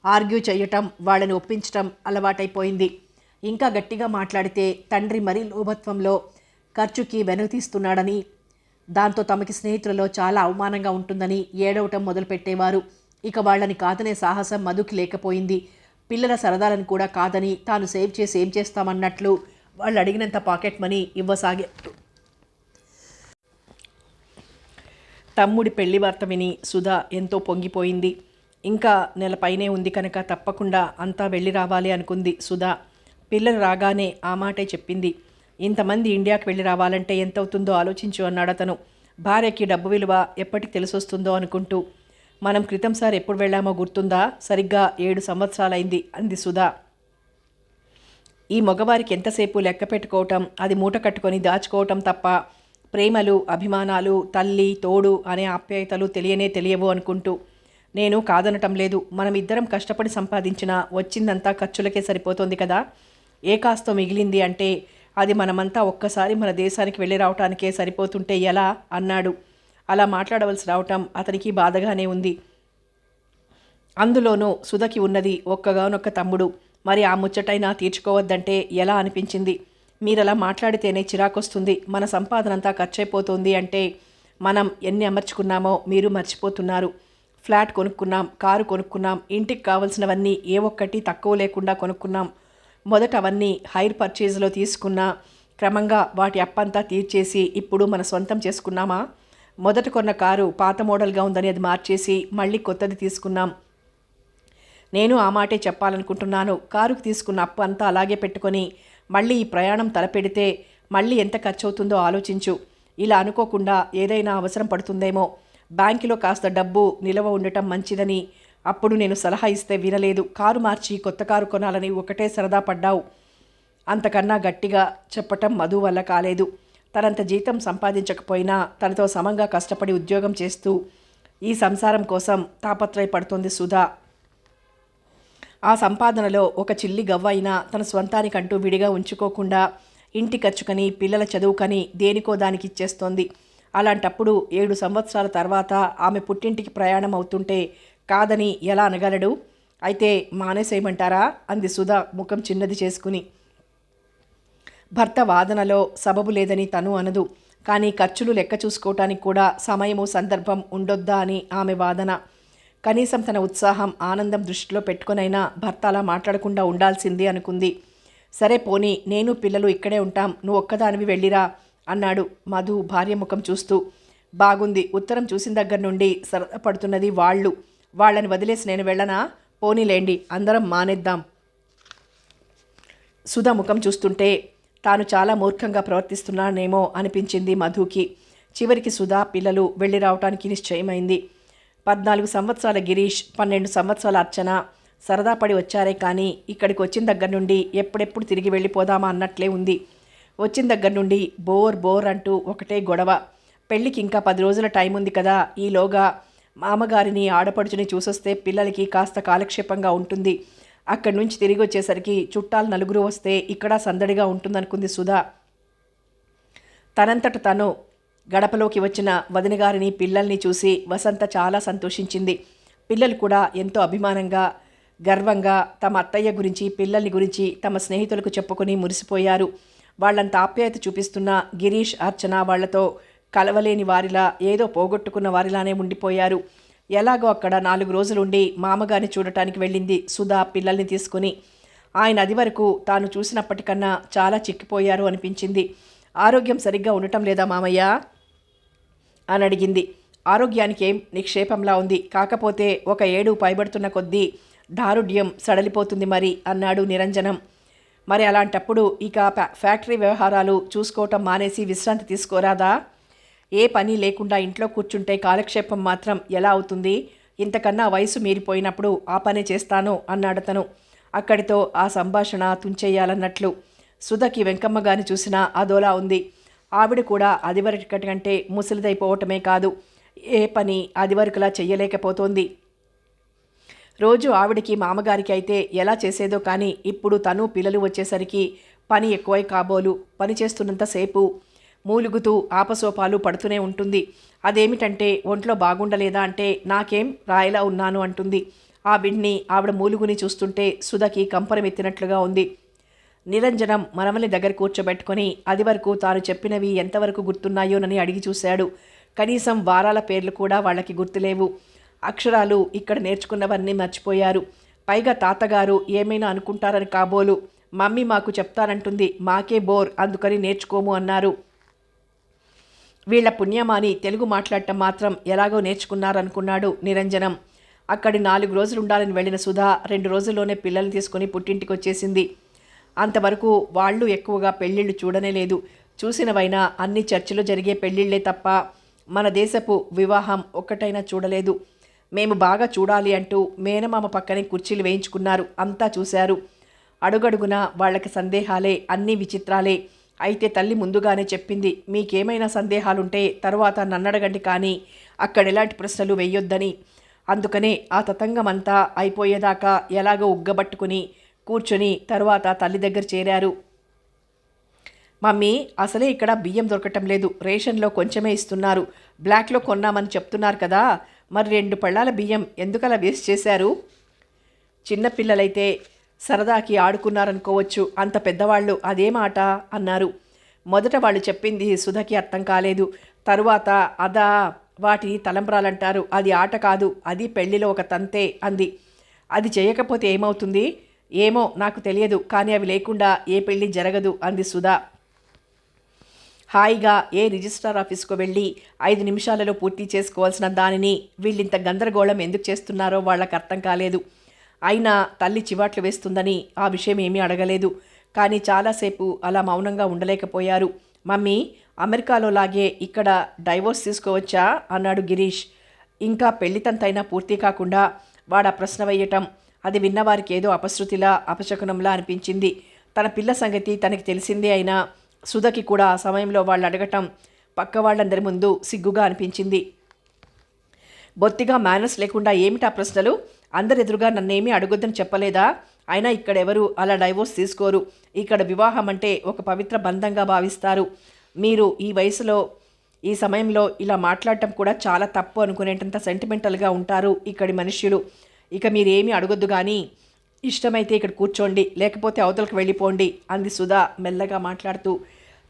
ఆర్గ్యూ చేయటం, వాళ్ళని ఒప్పించటం అలవాటైపోయింది. ఇంకా గట్టిగా మాట్లాడితే తండ్రి మరీ లోభత్వంలో ఖర్చుకి వెనుతీస్తున్నాడని, దాంతో తమకి స్నేహితులలో చాలా అవమానంగా ఉంటుందని ఏడవటం మొదలుపెట్టేవారు. ఇక వాళ్ళని కాదనే సాహసం మధుకి లేకపోయింది. పిల్లల సరదాలను కూడా కాదని తాను సేవ్ చేసి ఏం చేస్తామన్నట్లు వాళ్ళు అడిగినంత పాకెట్ మనీ ఇవ్వసాగే. తమ్ముడి పెళ్లి వార్త విని సుధా ఎంతో పొంగిపోయింది. ఇంకా నెలపైనే ఉంది కనుక తప్పకుండా అంతా వెళ్ళి రావాలి అనుకుంది సుధా. పిల్లలు రాగానే ఆ మాటే చెప్పింది. ఇంతమంది ఇండియాకి వెళ్ళి రావాలంటే ఎంత అవుతుందో ఆలోచించు అన్నాడు అతను. భార్యకి డబ్బు విలువ ఎప్పటికి తెలిసొస్తుందో అనుకుంటూ. మనం క్రితంసారి ఎప్పుడు వెళ్ళామో గుర్తుందా, సరిగ్గా 7 సంవత్సరాలైంది అంది సుధా. ఈ మగవారికి ఎంతసేపు లెక్క పెట్టుకోవటం, అది మూట కట్టుకొని దాచుకోవటం తప్ప ప్రేమలు, అభిమానాలు, తల్లి తోడు అనే ఆప్యాయతలు తెలియవు అనుకుంటూ. నేను కాదనటం లేదు, మనం ఇద్దరం కష్టపడి సంపాదించినా వచ్చిందంతా ఖర్చులకే సరిపోతుంది కదా, ఏ కాస్తో మిగిలింది అంటే అది మనమంతా ఒక్కసారి మన దేశానికి వెళ్ళి రావటానికే సరిపోతుంటే ఎలా అన్నాడు. అలా మాట్లాడవలసి రావటం అతనికి బాధగానే ఉంది. అందులోనూ సుధకి ఉన్నది ఒక్కగానొక్క తమ్ముడు. మరి ఆ ముచ్చటైనా తీర్చుకోవద్దంటే ఎలా అనిపించింది. మీరలా మాట్లాడితేనే చిరాకొస్తుంది. మన సంపాదనంతా ఖర్చయిపోతుంది అంటే మనం ఎన్ని అమర్చుకున్నామో మీరు మర్చిపోతున్నారు. ఫ్లాట్ కొనుక్కున్నాం, కారు కొనుక్కున్నాం, ఇంటికి కావలసినవన్నీ ఏ ఒక్కటి తక్కువ లేకుండా కొనుక్కున్నాం. మొదట అవన్నీ హైర్ పర్చేజ్లో తీసుకున్నా, క్రమంగా వాటి అప్పంతా తీర్చేసి ఇప్పుడు మన సొంతం చేసుకున్నామా. మొదట కొన్న కారు పాత మోడల్గా ఉందని అది మార్చేసి మళ్ళీ కొత్తది తీసుకున్నాం. నేను ఆ మాటే చెప్పాలనుకుంటున్నాను. కారుకు తీసుకున్న అప్పు అంతా అలాగే పెట్టుకొని మళ్ళీ ఈ ప్రయాణం తలపెడితే మళ్ళీ ఎంత ఖర్చు అవుతుందో ఆలోచించు. ఇలా అనుకోకుండా ఏదైనా అవసరం పడుతుందేమో. బ్యాంకులో కాస్త డబ్బు నిలవ ఉండటం మంచిదని అప్పుడు నేను సలహా ఇస్తే వినలేదు. కారు మార్చి కొత్త కారు కొనాలని ఒకటే సరదా పడ్డావు. అంతకన్నా గట్టిగా చెప్పటం మధు వల్ల కాలేదు. తనంత జీతం సంపాదించకపోయినా తనతో సమంగా కష్టపడి ఉద్యోగం చేస్తూ ఈ సంసారం కోసం తాపత్రయపడుతోంది సుధా. ఆ సంపాదనలో ఒక చిల్లి గవ్వ అయినా తన స్వంతానికంటూ విడిగా ఉంచుకోకుండా ఇంటి ఖర్చుకని పిల్లల చదువుకని దేనికో దానికి ఇచ్చేస్తోంది. అలాంటప్పుడు 7 సంవత్సరాల తర్వాత ఆమె పుట్టింటికి ప్రయాణం అవుతుంటే కాదని ఎలా అనగలడు? అయితే మానేసేయమంటారా? అంది సుధా ముఖం చిన్నది చేసుకుని. భర్త వాదనలో సబబు లేదని తను అనదు. కానీ ఖర్చులు లెక్క చూసుకోవటానికి కూడా సమయము సందర్భం ఉండొద్దా అని ఆమె వాదన. కనీసం తన ఉత్సాహం ఆనందం దృష్టిలో పెట్టుకునైనా భర్త అలా మాట్లాడకుండా ఉండాల్సింది అనుకుంది. సరే పోనీ, నేను పిల్లలు ఇక్కడే ఉంటాం, నువ్వు ఒక్కదానివి వెళ్ళిరా అన్నాడు మధు భార్య ముఖం చూస్తూ. బాగుంది, ఉత్తరం చూసిన దగ్గర నుండి సరదా పడుతున్నది వాళ్ళని వదిలేసి నేను వెళ్ళనా? పోనీలేండి, అందరం మానేద్దాం. సుధ ముఖం చూస్తుంటే తాను చాలా మూర్ఖంగా ప్రవర్తిస్తున్నానేమో అనిపించింది మధుకి. చివరికి సుధా పిల్లలు వెళ్ళి రావటానికి నిశ్చయమైంది. 14 సంవత్సరాల గిరీష్, 12 సంవత్సరాల అర్చన సరదా పడి వచ్చారే కానీ ఇక్కడికి వచ్చిన దగ్గర నుండి ఎప్పుడెప్పుడు తిరిగి వెళ్ళిపోదామా అన్నట్లే ఉంది. వచ్చిన దగ్గర నుండి బోర్ అంటూ ఒకటే గొడవ. పెళ్ళికి ఇంకా 10 రోజుల టైం ఉంది కదా, ఈలోగా మామగారిని ఆడపడుచుని చూసొస్తే పిల్లలకి కాస్త కాలక్షేపంగా ఉంటుంది. అక్కడి నుంచి తిరిగి వచ్చేసరికి చుట్టాలు 4 వస్తే ఇక్కడ సందడిగా ఉంటుందనుకుంది సుధా. తనంతట తను గడపలోకి వచ్చిన వదినగారిని పిల్లల్ని చూసి వసంత చాలా సంతోషించింది. పిల్లలు కూడా ఎంతో అభిమానంగా గర్వంగా తమ అత్తయ్య గురించి పిల్లల్ని గురించి తమ స్నేహితులకు చెప్పుకొని మురిసిపోయారు. వాళ్ళంత ఆప్యాయత చూపిస్తున్న గిరీష్ అర్చన వాళ్లతో కలవలేని వారిలా ఏదో పోగొట్టుకున్న వారిలానే ఉండిపోయారు. ఎలాగో అక్కడ 4 రోజులుండి మామగారిని చూడటానికి వెళ్ళింది సుధా పిల్లల్ని తీసుకుని. ఆయన అది వరకు తాను చూసినప్పటికన్నా చాలా చిక్కిపోయారు అనిపించింది. ఆరోగ్యం సరిగ్గా ఉండటం లేదా మామయ్య అని అడిగింది. ఆరోగ్యానికి ఏం నిక్షేపంలా ఉంది, కాకపోతే ఒక ఏడు పైబడుతున్న కొద్దీ దారుఢ్యం సడలిపోతుంది మరి అన్నాడు నిరంజనం. మరి అలాంటప్పుడు ఇక ఫ్యాక్టరీ వ్యవహారాలు చూసుకోవటం మానేసి విశ్రాంతి తీసుకోరాదా? ఏ పని లేకుండా ఇంట్లో కూర్చుంటే కాలక్షేపం మాత్రం ఎలా అవుతుంది? ఇంతకన్నా వయసు మీరిపోయినప్పుడు ఆ పనే చేస్తాను అన్నాడతను. అక్కడితో ఆ సంభాషణ తుంచేయాలన్నట్లు. సుధకి వెంకమ్మ గారిని చూసినా అదోలా ఉంది. ఆవిడ కూడా అదివరకటి కంటే ముసలిదైపోవటమే కాదు, ఏ పని అదివరకులా చెయ్యలేకపోతోంది. రోజు ఆవిడికి మామగారికి అయితే ఎలా చేసేదో కానీ ఇప్పుడు తను పిల్లలు వచ్చేసరికి పని ఎక్కువై కాబోలు. పని చేస్తున్నంతసేపు మూలుగుతూ ఆపసోపాలు పడుతూనే ఉంటుంది. అదేమిటంటే ఒంట్లో బాగుండలేదా అంటే నాకేం రాయలా ఉన్నాను అంటుంది. ఆ బిడ్ని ఆవిడ మూలుగుని చూస్తుంటే సుధకి కంపరం ఎత్తినట్లుగా ఉంది. నిరంజనం మనమల్ని దగ్గర కూర్చోబెట్టుకొని అది వరకు తాను చెప్పినవి ఎంతవరకు గుర్తున్నాయోనని అడిగి చూశాడు. కనీసం వారాల పేర్లు కూడా వాళ్ళకి గుర్తులేవు. అక్షరాలు ఇక్కడ నేర్చుకున్నవన్నీ మర్చిపోయారు. పైగా తాతగారు ఏమైనా అనుకుంటారని కాబోలు. మమ్మీ మాకు చెప్తానంటుంది, మాకే బోర్, అందుకని నేర్చుకోము అన్నారు. వీళ్ల పుణ్యమాని తెలుగు మాట్లాడటం మాత్రం ఎలాగో నేర్చుకున్నారనుకున్నాడు నిరంజనం. అక్కడి 4 రోజులు ఉండాలని వెళ్ళిన సుధా 2 రోజుల్లోనే పిల్లల్ని తీసుకుని పుట్టింటికి వచ్చేసింది. అంతవరకు వాళ్ళు ఎక్కువగా పెళ్ళిళ్ళు చూడనే లేదు. చూసినవైనా అన్ని చర్చిలో జరిగే పెళ్ళిళ్ళే తప్ప మన దేశపు వివాహం ఒక్కటైనా చూడలేదు. మేము బాగా చూడాలి అంటూ మేనమామ పక్కనే కుర్చీలు వేయించుకున్నారు. అంతా చూశారు. అడుగడుగునా వాళ్ళకి సందేహాలే, అన్నీ విచిత్రాలే. అయితే తల్లి ముందుగానే చెప్పింది, మీకేమైనా సందేహాలుంటే తరువాత నన్నడగండి కానీ అక్కడ ఎలాంటి ప్రశ్నలు వేయొద్దని. అందుకనే ఆ తతంగమంతా అయిపోయేదాకా ఎలాగో ఉగ్గబట్టుకుని కూర్చొని తరువాత తల్లి దగ్గర చేరారు. మమ్మీ, అసలే ఇక్కడ బియ్యం దొరకటం లేదు, రేషన్లో కొంచెమే ఇస్తున్నారు, బ్లాక్లో కొన్నామని చెప్తున్నారు కదా, మరి 2 పళ్ళాల బియ్యం ఎందుకలా వేస్ట్ చేశారు? చిన్నపిల్లలైతే సరదాకి ఆడుకున్నారనుకోవచ్చు, అంత పెద్దవాళ్ళు అదే మాట అన్నారు. మొదట వాళ్ళు చెప్పింది సుధకి అర్థం కాలేదు. తరువాత అదా, వాటి తలంబ్రాలంటారు, అది ఆట కాదు, అది పెళ్లిలో ఒక తంతే అంది. అది చేయకపోతే ఏమవుతుంది? ఏమో నాకు తెలియదు, కానీ అవి లేకుండా ఏ పెళ్లి జరగదు అంది సుధా. హాయిగా ఏ రిజిస్ట్రార్ ఆఫీస్కు వెళ్ళి 5 నిమిషాలలో పూర్తి చేసుకోవాల్సిన దానిని వీళ్ళింత గందరగోళం ఎందుకు చేస్తున్నారో వాళ్ళకి అర్థం కాలేదు. అయినా తల్లి చివాట్లు వేస్తుందని ఆ విషయం ఏమీ అడగలేదు. కానీ చాలాసేపు అలా మౌనంగా ఉండలేకపోయారు. మమ్మీ, అమెరికాలో లాగే ఇక్కడ డైవోర్స్ తీసుకోవచ్చా అన్నాడు గిరీష్. ఇంకా పెళ్లితంతైనా పూర్తి కాకుండా వాడా ప్రశ్న వేయటం అది విన్నవారికి ఏదో అపశృతిలా అపశకునంలా అనిపించింది. తన పిల్ల సంగతి తనకి తెలిసిందే అయినా సుధకి కూడా ఆ సమయంలో వాళ్ళు అడగటం పక్క వాళ్ళందరి ముందు సిగ్గుగా అనిపించింది. బొత్తిగా మేనర్స్ లేకుండా ఏమిటా ప్రశ్నలు? అందరెదురుగా నన్నేమీ అడగొద్దని చెప్పలేదా? అయినా ఇక్కడెవరు అలా డైవోర్స్ తీసుకోరు. ఇక్కడ వివాహం అంటే ఒక పవిత్ర బంధంగా భావిస్తారు. మీరు ఈ వయసులో ఈ సమయంలో ఇలా మాట్లాడటం కూడా చాలా తప్పు అనుకునేటంత సెంటిమెంటల్గా ఉంటారు ఇక్కడి మనుష్యులు. ఇక మీరేమీ అడగొద్దు కానీ ఇష్టమైతే ఇక్కడ కూర్చోండి, లేకపోతే అవతలకు వెళ్ళిపోండి అంది సుధా మెల్లగా మాట్లాడుతూ.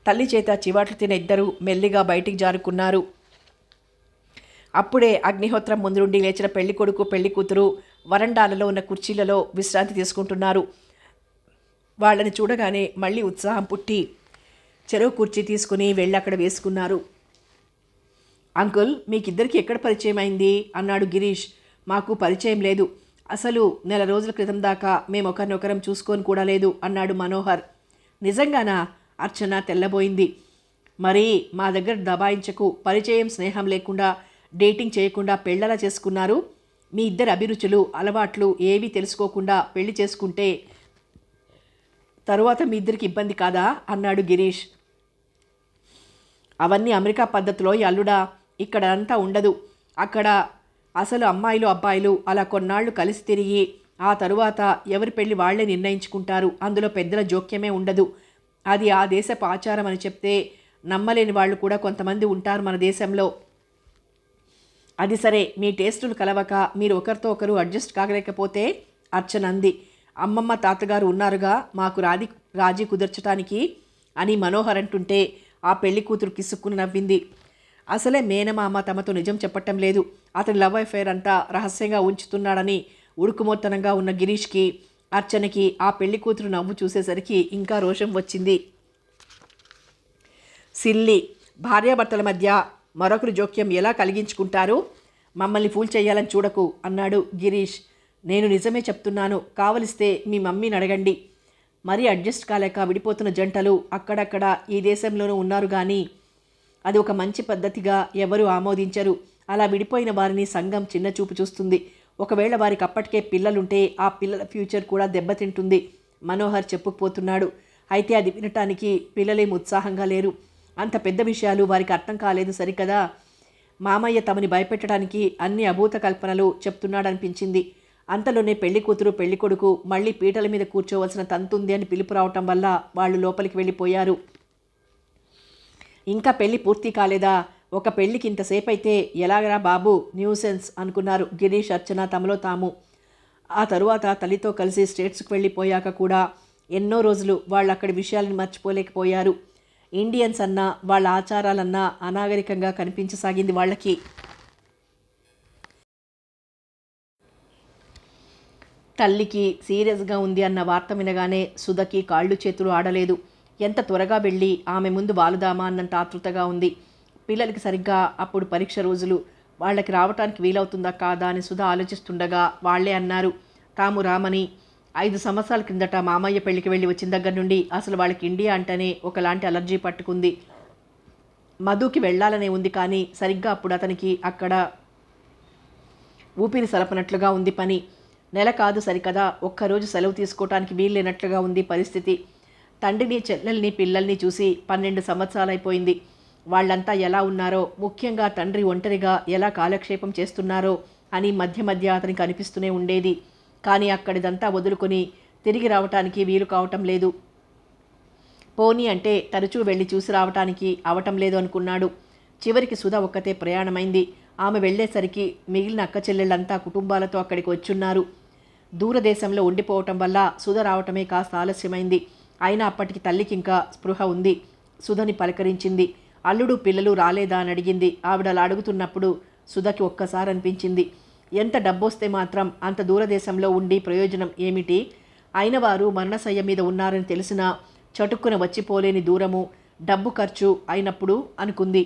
తల్లి చేత చివాట్లు తిన ఇద్దరు మెల్లిగా బయటికి జారుకున్నారు. అప్పుడే అగ్నిహోత్రం ముందు నుండి లేచిన పెళ్లి కొడుకు పెళ్లి కూతురు వరండాలలో ఉన్న కుర్చీలలో విశ్రాంతి తీసుకుంటున్నారు. వాళ్ళని చూడగానే మళ్ళీ ఉత్సాహం పుట్టి చెరువు కుర్చీ తీసుకుని వెళ్ళి అక్కడ వేసుకున్నారు. అంకుల్, మీకిద్దరికి ఎక్కడ పరిచయం అయింది అన్నాడు గిరీష్. మాకు పరిచయం లేదు. అసలు నెల రోజుల క్రితం దాకా మేము ఒకరినొకరం చూసుకొని కూడా లేదు అన్నాడు మనోహర్. నిజంగానా? అర్చన తెల్లబోయింది. మరి మా దగ్గర దబాయించకు. పరిచయం స్నేహం లేకుండా డేటింగ్ చేయకుండా పెళ్ళలా చేసుకున్నారు. మీ ఇద్దరు అభిరుచులు అలవాట్లు ఏవీ తెలుసుకోకుండా పెళ్లి చేసుకుంటే తరువాత మీ ఇద్దరికి ఇబ్బంది కాదా అన్నాడు గిరీష్. అవన్నీ అమెరికా పద్ధతిలో అల్లుడా, ఇక్కడ అంతా ఉండదు. అక్కడ అసలు అమ్మాయిలు అబ్బాయిలు అలా కొన్నాళ్ళు కలిసి తిరిగి ఆ తరువాత ఎవరి పెళ్లి వాళ్లే నిర్ణయించుకుంటారు. అందులో పెద్దల జోక్యమే ఉండదు. అది ఆ దేశపు ఆచారం అని చెప్తే నమ్మలేని వాళ్ళు కూడా కొంతమంది ఉంటారు మన దేశంలో. అది సరే, మీ టేస్టులు కలవక మీరు ఒకరితో ఒకరు అడ్జస్ట్ కాగలేకపోతే అర్చన అంది. అమ్మమ్మ తాతగారు ఉన్నారుగా మాకు రాజీ కుదర్చడానికి అని మనోహర్ అంటుంటే ఆ పెళ్లి కూతురు కిసుక్కుని నవ్వింది. అసలే మేనమామ తమతో నిజం చెప్పటం లేదు. అతని లవ్ అఫైర్ అంతా రహస్యంగా ఉంచుతున్నాడని ఉడుకుమొత్తనంగా ఉన్న గిరీష్కి, అర్చనకి ఆ పెళ్లి కూతురు నవ్వు చూసేసరికి ఇంకా రోషం వచ్చింది. సిల్లి, భార్యాభర్తల మధ్య మరొకరు జోక్యం ఎలా కలిగించుకుంటారు? మమ్మల్ని ఫూల్ చేయాలని చూడకు అన్నాడు గిరీష్. నేను నిజమే చెప్తున్నాను. కావలిస్తే మీ మమ్మీని అడగండి. మరీ అడ్జస్ట్ కాలేక విడిపోతున్న జంటలు అక్కడక్కడ ఈ దేశంలోనూ ఉన్నారు కానీ అది ఒక మంచి పద్ధతిగా ఎవరూ ఆమోదించరు. అలా విడిపోయిన వారిని సంఘం చిన్న చూపు చూస్తుంది. ఒకవేళ వారికి అప్పటికే పిల్లలుంటే ఆ పిల్లల ఫ్యూచర్ కూడా దెబ్బతింటుంది మనోహర్ చెప్పుకుపోతున్నాడు. అయితే అది వినటానికి పిల్లలేం ఉత్సాహంగా లేరు. అంత పెద్ద విషయాలు వారికి అర్థం కాలేదు సరికదా. మామయ్య తమని భయపెట్టడానికి అన్ని అభూత కల్పనలు చెప్తున్నాడనిపించింది. అంతలోనే పెళ్లి కూతురు పెళ్లి కొడుకు మళ్ళీ పీటల మీద కూర్చోవలసిన తంతుంది అని పిలుపు రావటం వల్ల వాళ్ళు లోపలికి వెళ్ళిపోయారు. ఇంకా పెళ్లి పూర్తి కాలేదా? ఒక పెళ్లికి ఇంతసేపు అయితే ఎలాగరా బాబు, న్యూసెన్స్ అనుకున్నారు గిరీష్, అర్చన తమలో తాము. ఆ తరువాత తల్లితో కలిసి స్టేట్స్కి వెళ్ళిపోయాక కూడా ఎన్నో రోజులు వాళ్ళు అక్కడి విషయాలను మర్చిపోలేకపోయారు. ఇండియన్స్ అన్నా వాళ్ళ ఆచారాలన్నా అనాగరికంగా కనిపించసాగింది వాళ్ళకి. తల్లికి సీరియస్గా ఉంది అన్న వార్త వినగానే సుధకి కాళ్ళు చేతులు ఆడలేదు. ఎంత త్వరగా వెళ్ళి ఆమె ముందు వాలుదామా అన్నంత ఆతృతగా ఉంది. పిల్లలకి సరిగ్గా అప్పుడు పరీక్ష రోజులు. వాళ్ళకి రావటానికి వీలవుతుందా కాదా అని సుధ ఆలోచిస్తుండగా వాళ్లే అన్నారు తాము రామని. 5 సంవత్సరాల క్రిందట మామయ్య పెళ్లికి వెళ్ళి వచ్చిన దగ్గర నుండి అసలు వాళ్ళకి ఇండియా అంటేనే ఒకలాంటి అలర్జీ పట్టుకుంది. మధుకి వెళ్లాలనే ఉంది కానీ సరిగ్గా అప్పుడు అతనికి అక్కడ ఊపిరి సలపనట్లుగా ఉంది పని. నెల కాదు సరికదా, ఒక్కరోజు సెలవు తీసుకోవటానికి వీల్లేనట్లుగా ఉంది పరిస్థితి. తండ్రిని చెల్లెల్ని పిల్లల్ని చూసి 12 సంవత్సరాలైపోయింది. వాళ్ళంతా ఎలా ఉన్నారో, ముఖ్యంగా తండ్రి ఒంటరిగా ఎలా కాలక్షేపం చేస్తున్నారో అని మధ్య మధ్య అతనికి అనిపిస్తూనే ఉండేది. కానీ అక్కడిదంతా వదులుకొని తిరిగి రావటానికి వీలు కావటం లేదు. పోనీ అంటే తరచూ వెళ్ళి చూసి రావటానికి అవటం లేదు అనుకున్నాడు. చివరికి సుధ ఒక్కతే ప్రయాణమైంది. ఆమె వెళ్లేసరికి మిగిలిన అక్క చెల్లెళ్ళంతా కుటుంబాలతో అక్కడికి వచ్చున్నారు. దూరదేశంలో ఉండిపోవటం వల్ల సుధ రావటమే కాస్త ఆలస్యమైంది. అయినా అప్పటికి తల్లికి ఇంకా స్పృహ ఉంది. సుధని పలకరించింది. అల్లుడు పిల్లలు రాలేదా అని అడిగింది. ఆవిడ అలా అడుగుతున్నప్పుడు సుధకి ఒక్కసారి అనిపించింది, ఎంత డబ్బొస్తే మాత్రం అంత దూరదేశంలో ఉండి ప్రయోజనం ఏమిటి? అయిన వారు మరణశయ్య మీద ఉన్నారని తెలిసినా చటుక్కున వచ్చిపోలేని దూరము, డబ్బు ఖర్చు అయినప్పుడు అనుకుంది.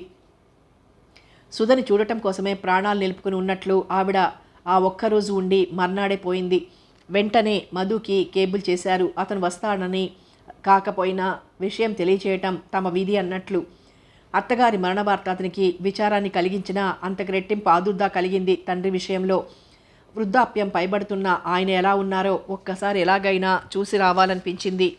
సుధని చూడటం కోసమే ప్రాణాలు నిలుపుకుని ఉన్నట్లు ఆవిడ ఆ ఒక్కరోజు ఉండి మర్నాడే పోయింది. వెంటనే మధుకి కేబుల్ చేశారు. అతను వస్తాడని, కాకపోయినా విషయం తెలియచేయటం తమ విధి అన్నట్లు. అత్తగారి మరణ వార్త అతనికి విచారాన్ని కలిగించినా అంతకు రెట్టింపు ఆదుర్దా కలిగింది తండ్రి విషయంలో. వృద్ధాప్యం పైబడుతున్న ఆయన ఎలా ఉన్నారో ఒక్కసారి ఎలాగైనా చూసి రావాలనిపించింది.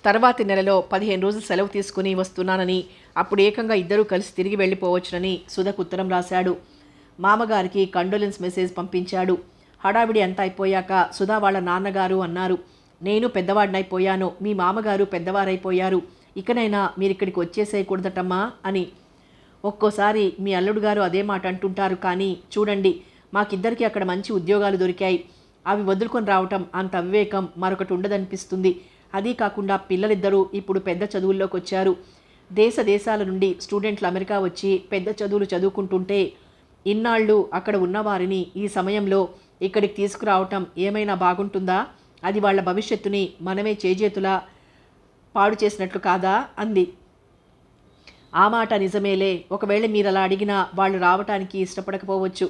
తర్వాతి నెలలో 15 రోజులు సెలవు తీసుకుని వస్తున్నానని, అప్పుడు ఏకంగా ఇద్దరూ కలిసి తిరిగి వెళ్ళిపోవచ్చునని సుధకు ఉత్తరం రాశాడు. మామగారికి కండోలెన్స్ మెసేజ్ పంపించాడు. హడావిడి అంతా అయిపోయాక సుధా వాళ్ళ నాన్నగారు అన్నారు, నేను పెద్దవాడినైపోయాను, మీ మామగారు పెద్దవారైపోయారు, ఇకనైనా మీరిక్కడికి వచ్చేసేయకూడదటమ్మా అని. ఒక్కోసారి మీ అల్లుడు గారు అదే మాట అంటుంటారు, కానీ చూడండి మాకిద్దరికీ అక్కడ మంచి ఉద్యోగాలు దొరికాయి. అవి వదులుకొని రావటం అంత అవివేకం మరొకటి ఉండదనిపిస్తుంది. అదీ కాకుండా పిల్లలిద్దరూ ఇప్పుడు పెద్ద చదువుల్లోకి వచ్చారు. దేశాల నుండి స్టూడెంట్లు అమెరికా వచ్చి పెద్ద చదువులు చదువుకుంటుంటే ఇన్నాళ్ళు అక్కడ ఉన్నవారిని ఈ సమయంలో ఇక్కడికి తీసుకురావటం ఏమైనా బాగుంటుందా? అది వాళ్ళ భవిష్యత్తుని మనమే చేజేతులా పాడు చేసినట్లు కాదా అంది. ఆ మాట నిజమేలే. ఒకవేళ మీరు అలా అడిగినా వాళ్ళు రావటానికి ఇష్టపడకపోవచ్చు.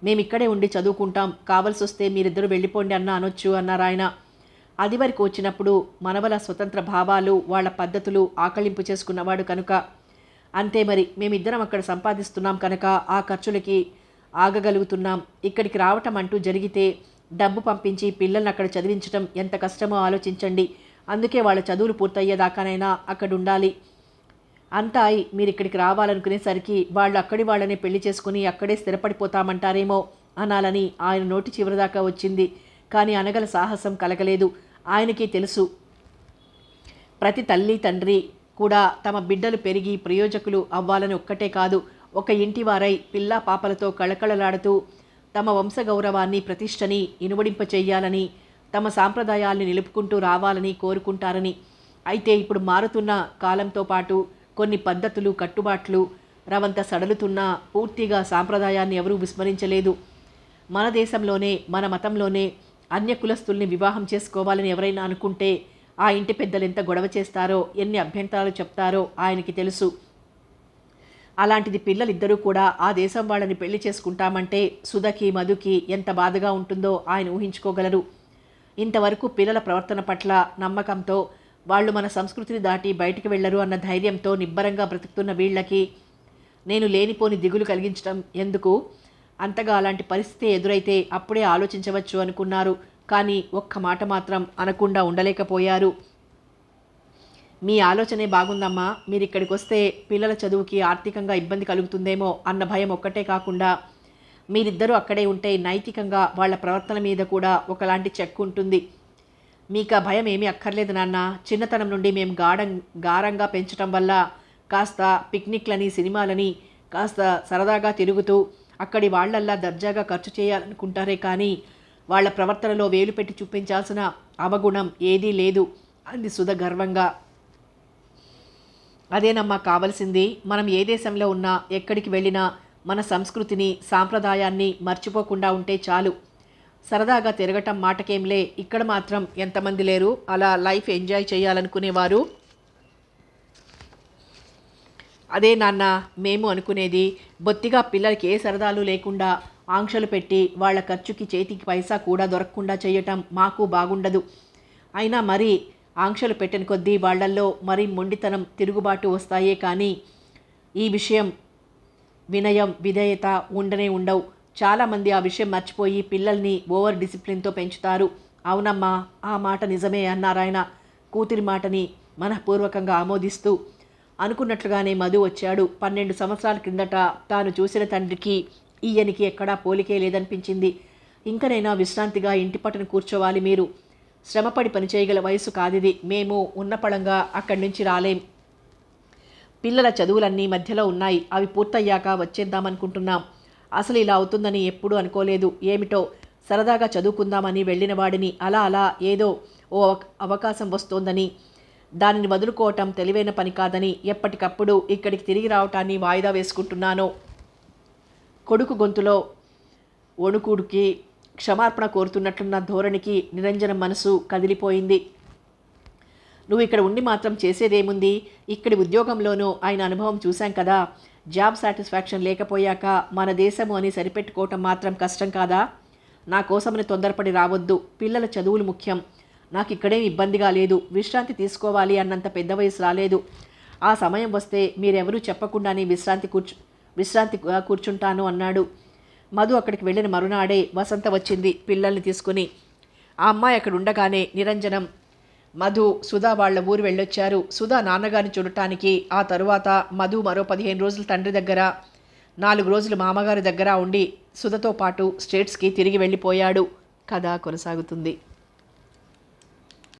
మేమిక్కడే ఉండి చదువుకుంటాం, కావలసి వస్తే మీరిద్దరూ వెళ్ళిపోండి అన్న అనొచ్చు అన్నారాయన. అది వరకు వచ్చినప్పుడు మనవల స్వతంత్ర భావాలు వాళ్ళ పద్ధతులు ఆకళింపు చేసుకున్నవాడు కనుక. అంతే మరి, మేమిద్దరం అక్కడ సంపాదిస్తున్నాం కనుక ఆ ఖర్చులకి ఆగగలుగుతున్నాం. ఇక్కడికి రావటం అంటూ జరిగితే డబ్బు పంపించి పిల్లల్ని అక్కడ చదివించడం ఎంత కష్టమో ఆలోచించండి. అందుకే వాళ్ళ చదువులు పూర్తయ్యేదాకానైనా అక్కడ ఉండాలి. అంతా మీరు ఇక్కడికి రావాలనుకునేసరికి వాళ్ళు అక్కడి వాళ్ళనే పెళ్లి చేసుకుని అక్కడే స్థిరపడిపోతామంటారేమో అనాలని ఆయన నోటి చివరిదాకా వచ్చింది. కానీ అనగల సాహసం కలగలేదు. ఆయనకి తెలుసు, ప్రతి తల్లి తండ్రి కూడా తమ బిడ్డలు పెరిగి ప్రయోజకులు అవ్వాలని ఒక్కటే కాదు, ఒక ఇంటి వారై పిల్లా పాపలతో కళకళలాడుతూ తమ వంశగౌరవాన్ని ప్రతిష్టని ఇనుమడింపచేయాలని, తమ సాంప్రదాయాల్ని నిలుపుకుంటూ రావాలని కోరుకుంటారని. అయితే ఇప్పుడు మారుతున్న కాలంతో పాటు కొన్ని పద్ధతులు కట్టుబాట్లు రవంత సడలుతున్నా పూర్తిగా సాంప్రదాయాన్ని ఎవరూ విస్మరించలేదు. మన దేశంలోనే మన మతంలోనే అన్య కులస్తుల్ని వివాహం చేసుకోవాలని ఎవరైనా అనుకుంటే ఆ ఇంటి పెద్దలు ఎంత గొడవ చేస్తారో, ఎన్ని అభ్యంతరాలు చెప్తారో ఆయనకి తెలుసు. అలాంటిది పిల్లలిద్దరూ కూడా ఆ దేశం వాళ్ళని పెళ్లి చేసుకుంటామంటే సుధకి మధుకి ఎంత బాధగా ఉంటుందో ఆయన ఊహించుకోగలరు. ఇంతవరకు పిల్లల ప్రవర్తన పట్ల నమ్మకంతో వాళ్ళు మన సంస్కృతిని దాటి బయటికి వెళ్లరు అన్న ధైర్యంతో నిబ్బరంగా బ్రతుకుతున్న వీళ్ళకి నేను లేనిపోని దిగులు కలిగించడం ఎందుకు? అంతగా అలాంటి పరిస్థితి ఎదురైతే అప్పుడే ఆలోచించవచ్చు అనుకున్నారు. కానీ ఒక్క మాట మాత్రం అనకుండా ఉండలేకపోయారు. మీ ఆలోచనే బాగుందమ్మా, మీరు ఇక్కడికి వస్తే పిల్లల చదువుకి ఆర్థికంగా ఇబ్బంది కలుగుతుందేమో అన్న భయం ఒక్కటే కాకుండా మీరిద్దరూ అక్కడే ఉంటే నైతికంగా వాళ్ళ ప్రవర్తన మీద కూడా ఒకలాంటి చెక్ ఉంటుంది. మీకు ఆ భయం ఏమీ అక్కర్లేదు నాన్న. చిన్నతనం నుండి మేము గారంగా పెంచడం వల్ల కాస్త పిక్నిక్లని సినిమాలని కాస్త సరదాగా తిరుగుతూ అక్కడి వాళ్ళల్లా దర్జాగా ఖర్చు చేయాలనుకుంటారే కానీ వాళ్ళ ప్రవర్తనలో వేలు పెట్టి చూపించాల్సిన అవగుణం ఏదీ లేదు అంది సుధ గర్వంగా. అదేనమ్మా కావలసింది. మనం ఏ దేశంలో ఉన్నా ఎక్కడికి వెళ్ళినా మన సంస్కృతిని సాంప్రదాయాన్ని మర్చిపోకుండా ఉంటే చాలు. సరదాగా తిరగటం మాటకేంలే, ఇక్కడ మాత్రం ఎంతమంది లేరు అలా లైఫ్ ఎంజాయ్ చేయాలనుకునేవారు? అదే నాన్న మేము అనుకునేది. బొత్తిగా పిల్లలకి ఏ సరదాలు లేకుండా ఆంక్షలు పెట్టి వాళ్ళ ఖర్చుకి చేతికి పైసా కూడా దొరకకుండా చేయటం మాకు బాగుండదు. అయినా మరి ఆంక్షలు పెట్టిన కొద్దీ వాళ్లల్లో మరీ మొండితనం తిరుగుబాటు వస్తాయే కానీ ఈ విషయం వినయం విధేయత ఉండనే ఉండవు. చాలామంది ఆ విషయం మర్చిపోయి పిల్లల్ని ఓవర్ డిసిప్లిన్తో పెంచుతారు. అవునమ్మా, ఆ మాట నిజమే అన్నారాయన కూతురి మాటని మనఃపూర్వకంగా ఆమోదిస్తూ. అనుకున్నట్లుగానే మధు వచ్చాడు. 12 సంవత్సరాల క్రిందట తాను చూసిన తండ్రికి ఈయనికి ఎక్కడా పోలికే లేదనిపించింది. ఇంకనైనా విశ్రాంతిగా ఇంటి పట్టున కూర్చోవాలి మీరు. శ్రమపడి పనిచేయగల వయసు కాదిది. మేము ఉన్నపళంగా అక్కడి నుంచి రాలేం. పిల్లల చదువులన్నీ మధ్యలో ఉన్నాయి. అవి పూర్తయ్యాక వచ్చేద్దామనుకుంటున్నాం. అసలు ఇలా అవుతుందని ఎప్పుడూ అనుకోలేదు. ఏమిటో సరదాగా చదువుకుందామని వెళ్ళిన వాడిని అలా ఏదో ఓ అవకాశం వస్తోందని దానిని వదులుకోవటం తెలివైన పని కాదని ఎప్పటికప్పుడు ఇక్కడికి తిరిగి రావటాన్ని వాయిదా వేసుకుంటున్నాను. కొడుకు గొంతులో వణుకుడికి క్షమార్పణ కోరుతున్నట్లున్న ధోరణికి నిరంజనం మనసు కదిలిపోయింది. నువ్వు ఇక్కడ ఉండి మాత్రం చేసేదేముంది? ఇక్కడి ఉద్యోగంలోనూ ఆయన అనుభవం చూశాం కదా. జాబ్ సాటిస్ఫాక్షన్ లేకపోయాక మన దేశము అని సరిపెట్టుకోవటం మాత్రం కష్టం కాదా? నా కోసమని తొందరపడి రావద్దు. పిల్లల చదువులు ముఖ్యం. నాకు ఇక్కడేం ఇబ్బందిగా లేదు. విశ్రాంతి తీసుకోవాలి అన్నంత పెద్ద వయసు రాలేదు. ఆ సమయం వస్తే మీరెవరూ చెప్పకుండానే విశ్రాంతి కూర్చుంటాను అన్నాడు. మధు అక్కడికి వెళ్ళిన మరునాడే వసంత వచ్చింది పిల్లల్ని తీసుకుని. ఆ అమ్మాయి అక్కడ ఉండగానే నిరంజనం, మధు, సుధా వాళ్ళ ఊరు వెళ్ళొచ్చారు. సుధా నాన్నగారిని చూడటానికి. ఆ తరువాత మధు మరో 15 రోజులు తండ్రి దగ్గర, 4 రోజులు మామగారి దగ్గర ఉండి సుధతో పాటు స్టేట్స్కి తిరిగి వెళ్ళిపోయాడు. కథ కొనసాగుతుంది.